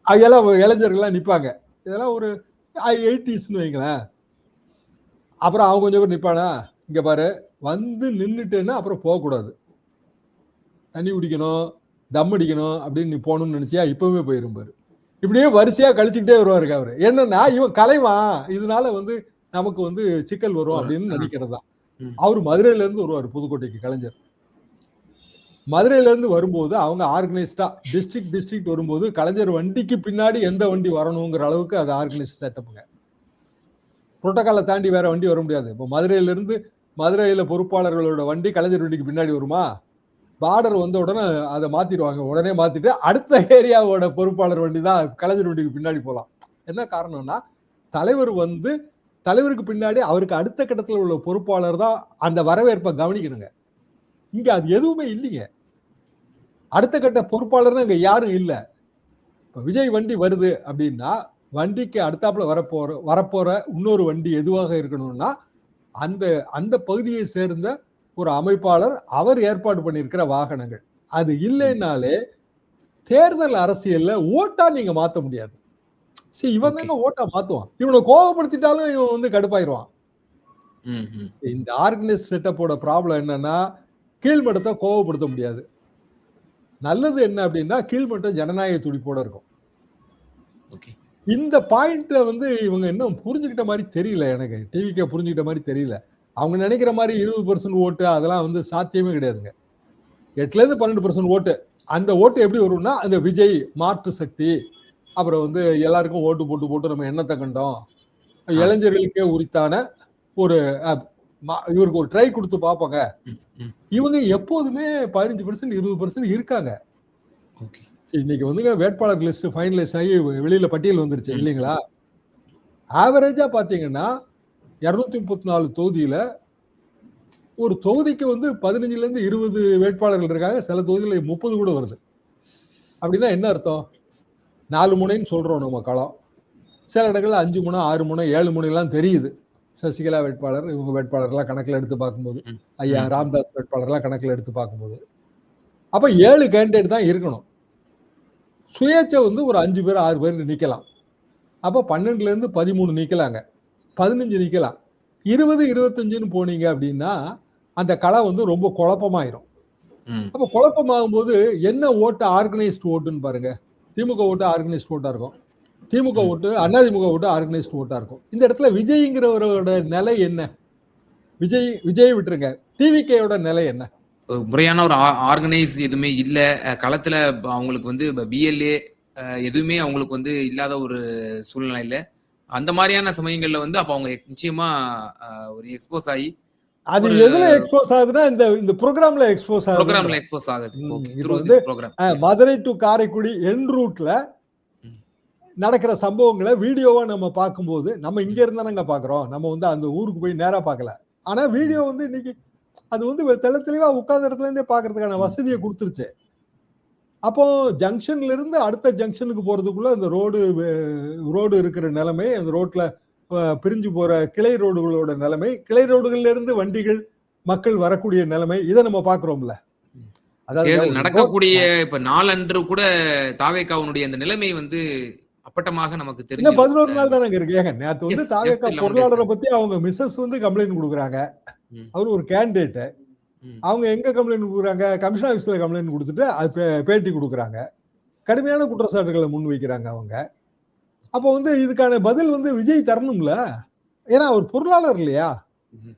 அதெல்லாம் இளைஞர்கள்லாம் நிற்பாங்க. இதெல்லாம் ஒரு 80ஸ்ன்னு வைங்களேன். அப்புறம் அவங்க கொஞ்சம் பேர் நிற்பானா, இங்க பாரு வந்து நின்றுட்டேன்னா அப்புறம் போகக்கூடாது, தண்ணி குடிக்கணும், தம் அடிக்கணும் அப்படின்னு நீ போகணும்னு நினைச்சியா இப்பவே போயிருப்பாரு. இப்படியே வரிசையா கழிச்சுக்கிட்டே வருவாருங்க அவரு. என்னன்னா இவன் கலைவான், இதனால வந்து நமக்கு வந்து சிக்கல் வரும் ஒரு அப்படின்னு ஆ. நினைக்கிறது தான். ம். அவரு மதுரையில இருந்து வருவாரு புதுக்கோட்டைக்கு கலைஞர். மதுரையில இருந்து வரும்போது அவங்க ஆர்கனைஸ்டா டிஸ்ட்ரிக்ட் வரும்போது கலைஞர் வண்டிக்கு பின்னாடி எந்த வண்டி வரணுங்கிற அளவுக்கு அது ஆர்கனைஸ் செட்டப்புங்க. புரோட்டோகாலை தாண்டி வேற வண்டி வர முடியாது. இப்போ மதுரையில இருந்து மதுரையில பொறுப்பாளர்களோட வண்டி கலைஞர் வண்டிக்கு பின்னாடி வருமா? பார்டர் வந்த உடனே அதை மாத்திடுவாங்க. உடனே மாத்திட்டு அடுத்த ஏரியாவோட பொறுப்பாளர் வண்டி தான் கலைஞர் வண்டிக்கு பின்னாடி போலாம். என்ன காரணம்னா தலைவர் வந்து தலைவருக்கு பின்னாடி அவருக்கு அடுத்த கட்டத்துல உள்ள பொறுப்பாளர் தான் அந்த வரவேற்பை கவனிக்கணுங்க. இங்க அது எதுவுமே இல்லைங்க. அடுத்த கட்ட பொறுப்பாளர்னு அங்க யாரும் இல்ல. இப்ப விஜய் வண்டி வருது அப்படின்னா வண்டிக்கு அடுத்தாப்புல வரப்போற இன்னொரு வண்டி எதுவாக இருக்கணும்னா அந்த அந்த பகுதியை சேர்ந்த ஒரு அமைப்பாளர் அவர் ஏற்பாடு பண்ணியிருக்கிற வாகனங்கள். அது இல்லைனாலே தேர்தல் அரசியல்ல ஓட்டா நீங்க மாத்த முடியாது. சரி, இவன் ஓகே. தாங்க ஓட்டா மாத்துவான். இவனை கோவப்படுத்திட்டாலும் இவன் வந்து கடுப்பாயிருவான். ம், ம். இந்த ஆர்கனைஸ் செட்டப்போட ப்ராப்ளம் என்னன்னா கீழ்மட்டத்தை கோவப்படுத்த முடியாது. நல்லது என்ன அப்படின்னா கீழ்மட்டம் ஜனநாயக துடிப்போட இருக்கும். ஓகே. இந்த பாயிண்ட வந்து இவங்க இன்னும் புரிஞ்சுக்கிட்ட மாதிரி தெரியல எனக்கு. டிவிக்கே புரிஞ்சுக்கிட்ட மாதிரி தெரியல. அவங்க நினைக்கிற மாதிரி 20% ஓட்டு அதெல்லாம் வந்து சாத்தியமே கிடையாதுங்க. 8ல இருந்து 12% ஓட்டு. அந்த ஓட்டு எப்படி வரும்னா அந்த விஜய் மாற்று சக்தி, அப்புறம் வந்து எல்லாருக்கும் ஓட்டு போட்டு போட்டு நம்ம எண்ணத்தை கண்டோம். இளைஞர்களுக்கே உரித்தான ஒரு இவருக்கு ஒரு ட்ரை கொடுத்து பார்ப்போங்க. ம், ம். இவங்க எப்போதுமே 15% 20% இருக்காங்க. ஓகே. இன்னைக்கு வந்துங்க வேட்பாளர் லிஸ்ட் ஃபைனலைஸ் ஆகி வெளியில பட்டியல் வந்துருச்சு ம். இல்லைங்களா? ஆவரேஜா பாத்தீங்கன்னா 234 தொகுதியில ஒரு தொகுதிக்கு வந்து 15ல இருந்து 20 வேட்பாளர்கள் இருக்காங்க. சில தொகுதியில 30 கூட வருது. அப்படின்னா என்ன அர்த்தம்? 4 முனைன்னு சொல்றோம் நம்ம களம். சில இடங்கள்ல 5 முனை, 6 முனை, 7 முனைலாம் தெரியுது. சசிகலா வேட்பாளர், இவங்க வேட்பாளர்லாம் கணக்குல எடுத்து பார்க்கும்போது, ம், ஐயா ம். ராமதாஸ் வேட்பாளர்லாம் கணக்குல எடுத்து பார்க்கும்போது. அப்ப 7 கேண்டிடேட் தான் இருக்கணும். சுயேட்சை வந்து ஒரு 5 பேர், 6 பேர் நிக்கலாம். அப்ப 12ல இருந்து 13 நிக்கலாங்க. 15 நிக்கலாம். 20, 25ன்னு போனீங்க அப்படின்னா, அந்த களம் வந்து ரொம்ப குழப்பமாயிரும். ம். அப்ப குழப்பமாகும்போது என்ன ஓட்டு ஆர்கனைஸ்ட் ஓட்டுன்னு பாருங்க. திமுக ஓட்டு ஆர்கனைஸ்ட் ஓட்டா இருக்கும். திமுக ம். ஓட்டு, அதிமுக ஓட்டு ஆர்கனைஸ்ட் ஓட்டா இருக்கும். இந்த இடத்துல விஜய்ங்கிறவரோட நிலை என்ன? விஜய் விட்டுருங்க. டிவிகேயோட நிலை என்ன? ஒரு முறையான ஒரு ஆர்கனைஸ் எதுவுமே இல்ல. களத்துல அவங்களுக்கு வந்து பிஎல்ஏ எதுவுமே அவங்களுக்கு வந்து இல்லாத ஒரு சூழ்நிலையில, அந்த மாரியான சமயங்கள்ல வந்து அப்ப அவங்க நிச்சயமா ஒரு எக்ஸ்போஸ் ஆயி அது ஒரு எதுல எக்ஸ்போஸ் ஆகுதுன்னா, இந்த புரோகிராம்ல எக்ஸ்போஸ் புரோகிராம்ல ஆகுதுங்கிறேன். எக்ஸ்போஸ் ஆகுது. ஓகே. இப்ப த்ரூ வந்து this programme. Yes. Madurai to Karaikudi என் ரூட்ல ம். நடக்கிற சம்பவங்கள வீடியோவா நம்ம பார்க்கும்போது, நம்ம இங்க ம். இருந்தானங்க பார்க்கிறோம். நம்ம வந்து அந்த ஊருக்கு போய் நேரா பார்க்கல. ஆனா வீடியோ ம். வந்து இன்னைக்கு அது வந்து தெள்ள தெளிவா உட்கார்ந்த இடத்துல இருந்தே பார்க்கறதுக்கான ம். வசதிய குடுத்துருச்சு. அப்போ ஜங்ஷன்ல இருந்து அடுத்த ஜங்ஷனுக்கு போறதுக்குள்ள அந்த ரோடு இருக்கிற நிலைமை, அந்த ரோட்ல பிரிஞ்சு போற கிளை ரோடுகளோட நிலைமை, கிளை ரோடுகள்ல இருந்து வண்டிகள், மக்கள் வரக்கூடிய நிலைமை, இத நம்ம பார்க்கிறோம்ல. ம். அதாவதுங்க தேர்தல் ஒரு நடக்கக்கூடிய இப்ப நாளன்று கூட தாவேகாவுனுடைய அந்த நிலைமை வந்து அப்பட்டமாக நமக்கு இன்னும் தெரிஞ்சது. 11 நாள் தானங்க இருக்கு. ஏங்க நேத்து வந்து எஸ். தாவேகா ஸ்டில் 11 பொருளாளர டேஸ். பத்தி அவங்க மிஸ்ஸஸ் வந்து கம்ப்ளைண்ட் குடுக்குறாங்க. ம். அவரு ஒரு கேண்டிடேட். ம். அவங்க எங்க கம்ப்ளைண்ட் குடுக்குறாங்க? கமிஷன் ஆபீஸ்ல கம்ப்ளைண்ட் குடுத்துட்டு அது பேட்டி குடுக்குறாங்க. கடுமையான குற்றச்சாட்டுகளை முன்வைக்கிறாங்க அவங்க. அப்போ வந்து இதுக்கான பதில் வந்து விஜய் தரணும்ல. ஏன்னா அவர் பொருளாளர் இல்லையா? ம்ஹ்ம்.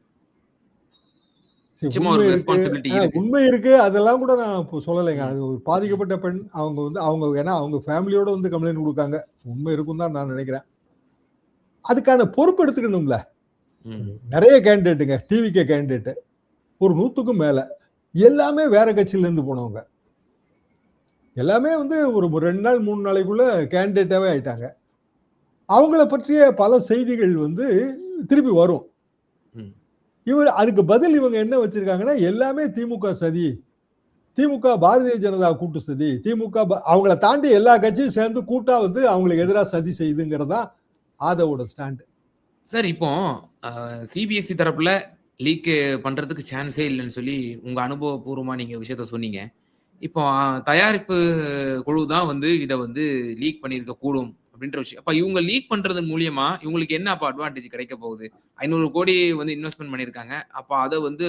சரி, நிச்சயமா உண்மை ஒரு இருக்கு. ரெஸ்பான்சிபிலிட்டி இருக்கு. உண்மை இருக்கு. அதெல்லாம் கூட நான் இப்போ சொல்லலைங்க. ம். அது ஒரு ம். பாதிக்கப்பட்ட பெண். அவங்க வந்து ஏன்னா அவங்க ஃபேமிலியோட வந்து கம்ப்ளைண்ட் குடுக்காங்க. உண்மை இருக்குன்னு தான் நான் நினைக்கிறேன். அதுக்கான பொறுப்பு எடுத்துக்கணும்ல. ம். நெறைய கேண்டிடேட்டுங்க. TVK candidate. ஒரு 100க்கும் மேல. எல்லாமே வேற கட்சியில இருந்து போனவங்க. எல்லாமே வந்து ஒரு 2 நாள் 3 நாளைக்குள்ள கேண்டிடேட்டாவே ஆயிட்டாங்க. அவங்கள பற்றிய பல செய்திகள் வந்து திருப்பி வரும். ம். அதுக்கு பதில் இவங்க என்ன வச்சிருக்காங்கன்னா, எல்லாமே திமுக சதி. திமுக பாரதிய ஜனதா கூட்டு சதி. திமுக அவங்கள தாண்டி எல்லா கட்சியும் சேர்ந்து கூட்டா வந்து அவங்களுக்கு எதிரா சதி செய்யுதுங்கிறது தான் ஆதவோட ஸ்டாண்ட். சார் இப்போ சிபிஎஸ்இ தரப்புல லீக் பண்றதுக்கு சான்ஸே இல்லன்னு சொல்லி உங்க அனுபவபூர்வமா நீங்க விஷயத்த சொன்னீங்க. இப்போ தயாரிப்பு குழு தான் வந்து இத வந்து லீக் பண்ணியிருக்க கூடும் அப்படின்ற விஷயம். அப்ப இவங்க லீக் பண்றதன் மூலியமா இவங்களுக்கு என்ன அப்ப அட்வான்டேஜ் கிடைக்க போகுது? 500 கோடி வந்து இன்வெஸ்ட்மென்ட் பண்ணியிருக்காங்க. அப்ப அத வந்து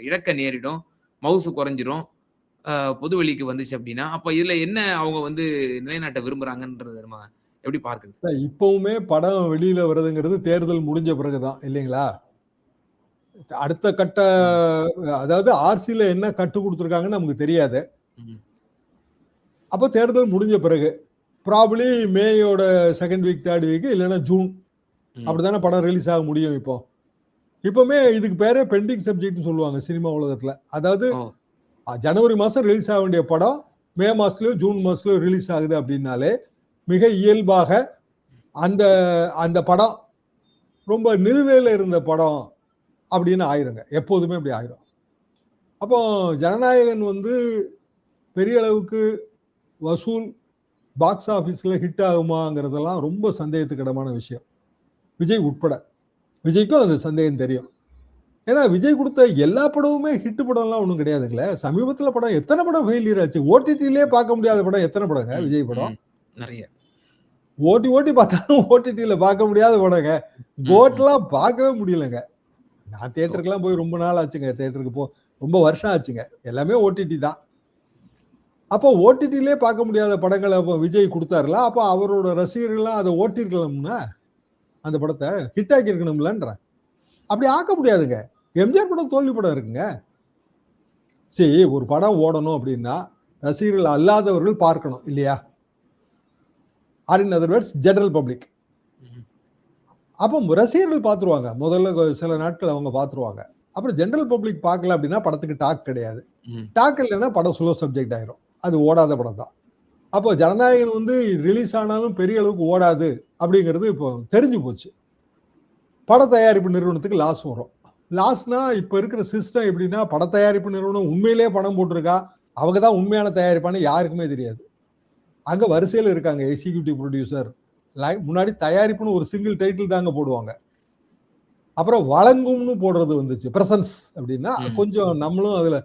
இழக்க நேரிடும். மவுசு குறைஞ்சிரும். பொது வெளிக்கு வந்துச்சு அப்படின்னா, அப்ப இதுல என்ன அவங்க வந்து நிலைநாட்ட விரும்புறாங்கன்றது நம்ம எப்படி பார்க்குது? இப்பவுமே படம் வெளியில வருதுங்கிறது தேர்தல் முடிஞ்ச பிறகுதான் இல்லைங்களா? அடுத்த கட்ட அதாவது ஆர்சில என்ன கட்டு கொடுத்துருக்காங்கன்னு நமக்கு தெரியாது. ம். அப்போ தேர்தல் முடிஞ்ச பிறகு ப்ராபபிலி மேயோட செகண்ட் வீக் தேர்ட் வீக் இல்லைன்னா ஜூன் அப்படித்தானே படம் ரிலீஸ் ஆக முடியும். இப்பவுமே இதுக்கு பேரே பெண்டிங் சப்ஜெக்ட்னு சொல்லுவாங்க சினிமா உலகத்துல. அதாவது ஜனவரி மாசம் ரிலீஸ் ஆக வேண்டிய படம் மே மாசத்துலயோ ஜூன் மாசத்துலயோ ரிலீஸ் ஆகுது அப்படின்னாலே மிக இயல்பாக அந்த அந்த படம் ரொம்ப நிலுவையில் இருந்த படம் அப்படின்னு ஆயிருங்க. எப்போதுமே அப்படி ஆயிரும். அப்போ ஜனநாயகன் வந்து பெரிய அளவுக்கு வசூல் பாக்ஸ் ஆஃபீஸில் ஹிட் ஆகுமாங்கிறதெல்லாம் ரொம்ப சந்தேகத்துக்கிடமான விஷயம். விஜய் உட்பட. விஜய்க்கும் அந்த சந்தேகம் தெரியும். ஏன்னா விஜய் கொடுத்த எல்லா படமுமே ஹிட் படம்லாம் ஒன்றும் கிடையாதுங்களே. சமீபத்தில் படம் எத்தனை படம் ஃபெயிலியர் ஆச்சு? ஓடிடிலே பார்க்க முடியாத படம் எத்தனை படங்க விஜய் படம்? நிறைய. ஓட்டி பார்த்தாலும் ஓடிடியில பார்க்க முடியாத படங்க. கோட்லாம் பார்க்கவே முடியலங்க. நான் தியேட்டருக்குலாம் போய் ரொம்ப நாள் ஆச்சுங்க. தியேட்டருக்கு ரொம்ப வருஷம் ஆச்சுங்க. எல்லாமே ஓடிடி தான். அப்போ ஓடிடிலே பார்க்க முடியாத படங்களை அப்போ விஜய் கொடுத்தாருல. அப்போ அவரோட ரசிகர்கள்லாம் அதை ஓட்டிருக்கலாம்னா அந்த படத்தை ஹிட் ஆக்கி இருக்கணும்லன்ற. அப்படி ஆக்க முடியாதுங்க. எம்ஜிஆர் படம் தோல்வி படம் இருக்குங்க. சரி, ஒரு படம் ஓடணும் அப்படின்னா ரசிகர்கள் அல்லாதவர்கள் பார்க்கணும் இல்லையா? Are in other words general public. அப்போ ரசிகர்கள் பார்த்துருவாங்க. முதல்ல சில நாட்கள் அவங்க பார்த்துருவாங்க. அப்புறம் ஜெனரல் பப்ளிக் பார்க்கல அப்படின்னா படத்துக்கு டாக் கிடையாது. டாக் இல்லைன்னா படம் ஸ்லோ சப்ஜெக்ட் ஆயிரும். அது ஓடாத படம் தான். அப்போ ஜனநாயகன் வந்து ரிலீஸ் ஆனாலும் பெரிய அளவுக்கு ஓடாது அப்படிங்கிறது இப்போ தெரிஞ்சு போச்சு. பட தயாரிப்பு நிறுவனத்துக்கு லாஸ் வரும். லாஸ்னா இப்போ இருக்கிற சிஸ்டம் எப்படின்னா, பட தயாரிப்பு நிறுவனம் உண்மையிலேயே படம் போட்டிருக்கா, அவங்க தான் உண்மையான தயாரிப்பான்னு யாருக்குமே தெரியாது. அங்க வரிசையில் இருக்காங்க எக்ஸிக்யூட்டிவ் ப்ரொடியூசர். முன்னாடி தயாரிப்புன்னு ஒரு சிங்கிள் டைட்டில் தாங்க போடுவாங்க. அப்புறம் வழங்கும்னு போடுறது வந்துச்சு. பிரசன்ஸ் அப்படின்னா கொஞ்சம் நம்மளும் அதுல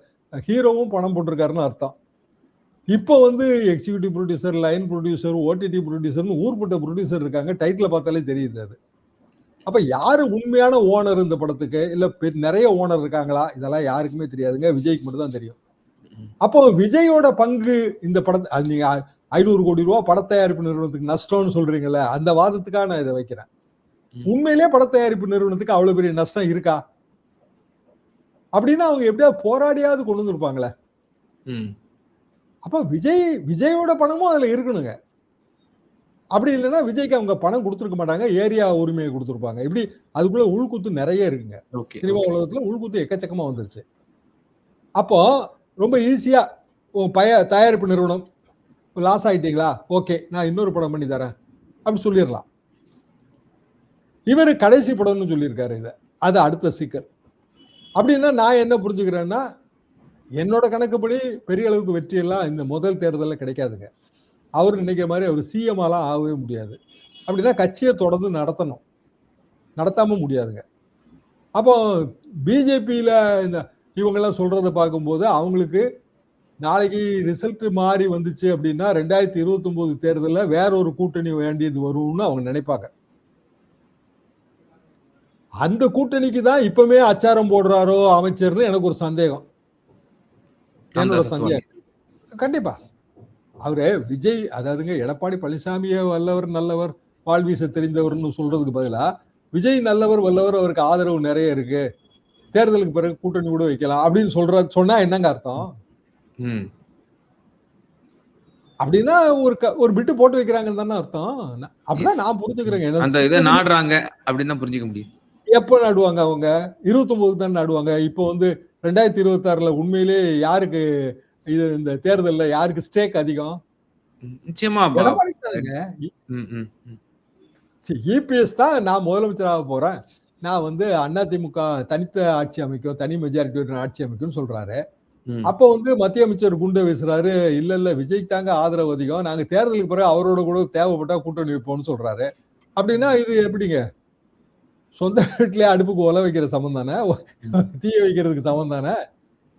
ஹீரோவும் பணம் போட்டிருக்காருன்னு அர்த்தம். இப்போ வந்து executive producer, line producer, OTT ப்ரொடியூசர்னு ஊர்பட்ட ப்ரொடியூசர் இருக்காங்க. டைட்டில பார்த்தாலே தெரியுது அது. அப்ப யாரு உண்மையான ஓனர் இந்த படத்துக்கு? இல்ல நிறைய ஓனர் இருக்காங்களா? இதெல்லாம் யாருக்குமே தெரியாதுங்க. விஜய்க்கு மட்டும் தான் தெரியும். அப்போ விஜயோட பங்கு இந்த படத்தை நீங்க 500 கோடி ரூபாய் பட தயாரிப்பு நிறுவனத்துக்கு நஷ்டம்னு சொல்றீங்கல்ல, அந்த வாதத்துக்காக நான் இதை வைக்கிறேன். உண்மையிலே பட தயாரிப்பு நிறுவனத்துக்கு அவ்வளவு பெரிய நஷ்டம் இருக்கா அப்படின்னா அவங்க எப்படியாவது போராடியாவது கொண்டு வந்திருப்பாங்களே. அப்ப விஜயோட பணமும் அதுல இருக்கணுங்க. அப்படி இல்லைன்னா விஜய்க்கு அவங்க பணம் கொடுத்துருக்க மாட்டாங்க, ஏரியா உரிமையை கொடுத்துருப்பாங்க. இப்படி அதுக்குள்ள உள்குத்து நிறைய இருக்குங்க. சினிமா உலகத்துல உள்குத்து எக்கச்சக்கமா வந்துருச்சு. அப்போ ரொம்ப ஈஸியா தயாரிப்பு நிறுவனம் லாஸ் ஆயிட்டீங்களா, ஓகே நான் இன்னொரு படம் பண்ணி தரேன் அப்படி சொல்லிடலாம். இவர் கடைசி படம்னு சொல்லியிருக்காரு. இதை அது அடுத்த சிக்கல். அப்படின்னா நான் என்ன புரிஞ்சுக்கிறேன்னா, என்னோட கணக்குப்படி பெரிய அளவுக்கு வெற்றியெல்லாம் இந்த முதல் தேர்தலில் கிடைக்காதுங்க. அவர் நினைக்கிற மாதிரி அவர் சிஎம்ஆலாம் ஆகவே முடியாது. அப்படின்னா கட்சியை தொடர்ந்து நடத்தாம முடியாதுங்க. அப்போ பிஜேபியில இந்த இவங்கெல்லாம் சொல்றதை பார்க்கும்போது அவங்களுக்கு நாளைக்கு ரிசல்ட் மாறி வந்துச்சு அப்படின்னா 2029 தேர்தலில் வேற ஒரு கூட்டணி வேண்டியது வரும்னு அவங்க நினைப்பாங்க. அந்த கூட்டணிக்கு தான் இப்பவுமே அச்சாரம் போடுறாரோ அமைச்சர்னு எனக்கு ஒரு சந்தேகம். என்னோட சந்தேகம். கண்டிப்பா அவரு விஜய், அதாவதுங்க எடப்பாடி பழனிசாமியை வல்லவர் நல்லவர் வாழ்வீச தெரிந்தவர்னு சொல்றதுக்கு பதிலா விஜய் நல்லவர் வல்லவர், அவருக்கு ஆதரவு நிறைய இருக்கு, தேர்தலுக்கு பிறகு கூட்டணி கூட வைக்கலாம் அப்படின்னு சொன்னா என்னங்க அர்த்தம்? அப்படின்னா ஒரு பிட்டு போட்டு வைக்கிறாங்கன்னு தானே அர்த்தம். அப்படிதான் நான் புரிஞ்சுக்கிறேங்க. அந்த இதை நாடுறாங்க அப்படின்னு தான் புரிஞ்சுக்க முடியும். எப்ப நாடுவாங்க அவங்க? 29 தான் நாடுவாங்க. இப்போ வந்து 2026 உண்மையிலே யாருக்கு இது இந்த தேர்தல்ல யாருக்கு ஸ்டேக் அதிகம்? நிச்சயமா இபிஎஸ் தான் நான் முதலமைச்சராக போறேன், நான் வந்து அதிமுக தனித்த ஆட்சி அமைக்கும், தனி மெஜாரிட்டி ஆட்சி அமைக்கும்னு சொல்றாரு. அப்ப வந்து மத்திய அமைச்சர் குண்டை வீசுறாரு, இல்ல விஜய் தாங்க ஆதரவு அதிகம், நாங்க தேர்தலுக்கு பிறகு அவரோட கூட தேவைப்பட்டா கூட்டணி வைப்போம்னு சொல்றாரு. அப்படின்னா இது எப்படிங்க? சொந்த வீட்டிலே அடுப்புக்கு ஒல வைக்கிற சமம் தானே, தீய வைக்கிறதுக்கு சமம் தானே.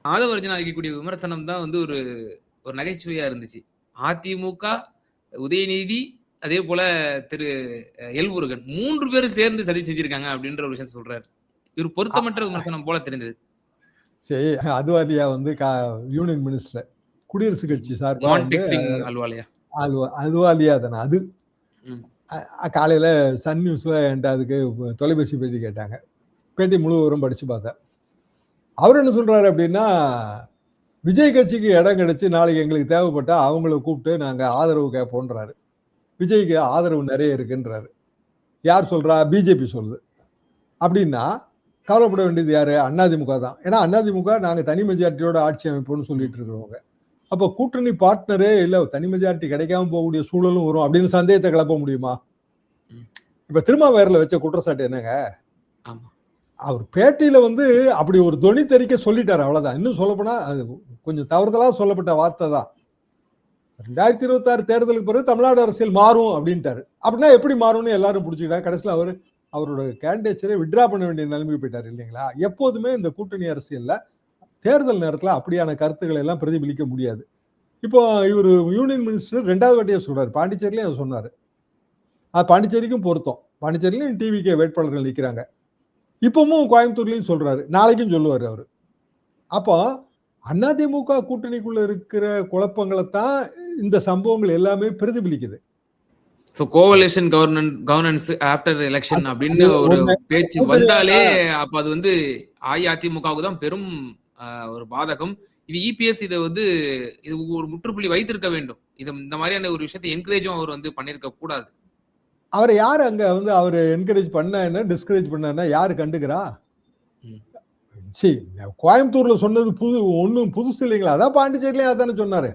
ஆதவர்ஜன் அளிக்கக்கூடிய விமர்சனம் தான் வந்து ஒரு நகைச்சுவையா இருந்துச்சு. அதிமுக, உதயநிதி, அதே போல திரு எல் முருகன் 3 பேரும் சேர்ந்து சதி செஞ்சிருக்காங்க அப்படின்ற ஒரு விஷயம் சொல்றாரு. இவர் பொருத்தமற்ற விமர்சனம் போல தெரிந்தது. சரி, அதுவாலியா வந்து யூனியன் மினிஸ்டர் குடியரசுக் கட்சி சார்பாக அதுவாலியா தானே அது காலையில சன் நியூஸ்ல என்கிட்ட அதுக்கு தொலைபேசி பேட்டி கேட்டாங்க. பேட்டி முழுவதும் படிச்சு பார்த்தேன். அவர் என்ன சொல்றாரு அப்படின்னா, விஜய் கட்சிக்கு இடம் கிடைச்சு நாளைக்கு எங்களுக்கு தேவைப்பட்டா அவங்கள கூப்பிட்டு நாங்க ஆதரவு கேட்போன்றாரு. விஜய்க்கு ஆதரவு நிறைய இருக்குன்றாரு. யார் சொல்றா? பிஜேபி சொல்லுது. அப்படின்னா கவலைப்பட வேண்டியது யாரு? அதிமுக தான். ஏன்னா அதிமுக நாங்க தனி மெஜாரிட்டியோட ஆட்சி அமைப்போம்னு சொல்லிட்டு இருக்கிறவங்க. அப்ப கூட்டணி பார்ட்னரே இல்ல, தனி மெஜாரிட்டி கிடைக்காம போகக்கூடிய சூழலும் வரும் அப்படின்னு சந்தேகத்தை கிளப்ப முடியுமா? இப்ப திருமாவேர்ல வச்ச குற்றச்சாட்டு என்னங்க? அவர் பேட்டியில வந்து அப்படி ஒரு தொனி தெரிக்க சொல்லிட்டாரு, அவ்வளவுதான். இன்னும் சொல்லப்போனா அது கொஞ்சம் தவறுதலா சொல்லப்பட்ட வார்த்தை தான். 2026 தேர்தலுக்கு பிறகு தமிழ்நாடு அரசியல் மாறும் அப்படின்ட்டாரு. அப்படின்னா எப்படி மாறும்னு எல்லாரும் புடிச்சுக்கிட்டாங்க. கடைசியில் அவரோட கேண்டிடேச்சரை விட்ரா பண்ண வேண்டிய நிலைமைக்கு போயிட்டாரு இல்லைங்களா? எப்போதுமே இந்த கூட்டணி அரசியல்ல தேர்தல் நேரத்தில் அப்படியான கருத்துக்களை எல்லாம் பிரதிபலிக்க முடியாது. இப்போ இவர் யூனியன் மினிஸ்டர் 2வது வாட்டியே சொல்றாரு. பாண்டிச்சேரியிலையும் அதை சொன்னாரு. அது பாண்டிச்சேரிக்கும் பொருத்தம். பாண்டிச்சேரியிலையும் டிவிகே வேட்பாளர்கள் நிற்கிறாங்க. இப்பவும் கோயம்புத்தூர்லயும் சொல்றாரு, நாளைக்கும் சொல்லுவாரு அவரு. அப்போ அதிமுக கூட்டணிக்குள்ள இருக்கிற குழப்பங்களை தான் இந்த சம்பவங்கள் எல்லாமே பிரதிபலிக்குது. கோவலேஷன் கவர்னன்ஸ் ஆஃப்டர் எலெக்ஷன் அப்படின்னு ஒரு பேச்சு வந்தாலே அப்ப அது வந்து அஇஅதிமுகவுக்கு தான் பெரும் ஒரு பாதகம். இது இபிஎஸ் இதை வந்து இது ஒரு முற்றுப்புள்ளி வைத்திருக்க வேண்டும். இது இந்த மாதிரியான ஒரு விஷயத்தை என்கரேஜும் அவர் வந்து பண்ணிருக்க கூடாது. அவரை யாரு அங்க வந்து அவரு என்கரேஜ் பண்ண என்ன டிஸ்கரேஜ் பண்ணா யாரு கண்டுக்கிறா? கோயம்புத்தூர்ல சொன்னது ஒன்னும் புதுசு இல்லைங்களா? அதான் பாண்டிச்சேரியில அதானே சொன்னாரு.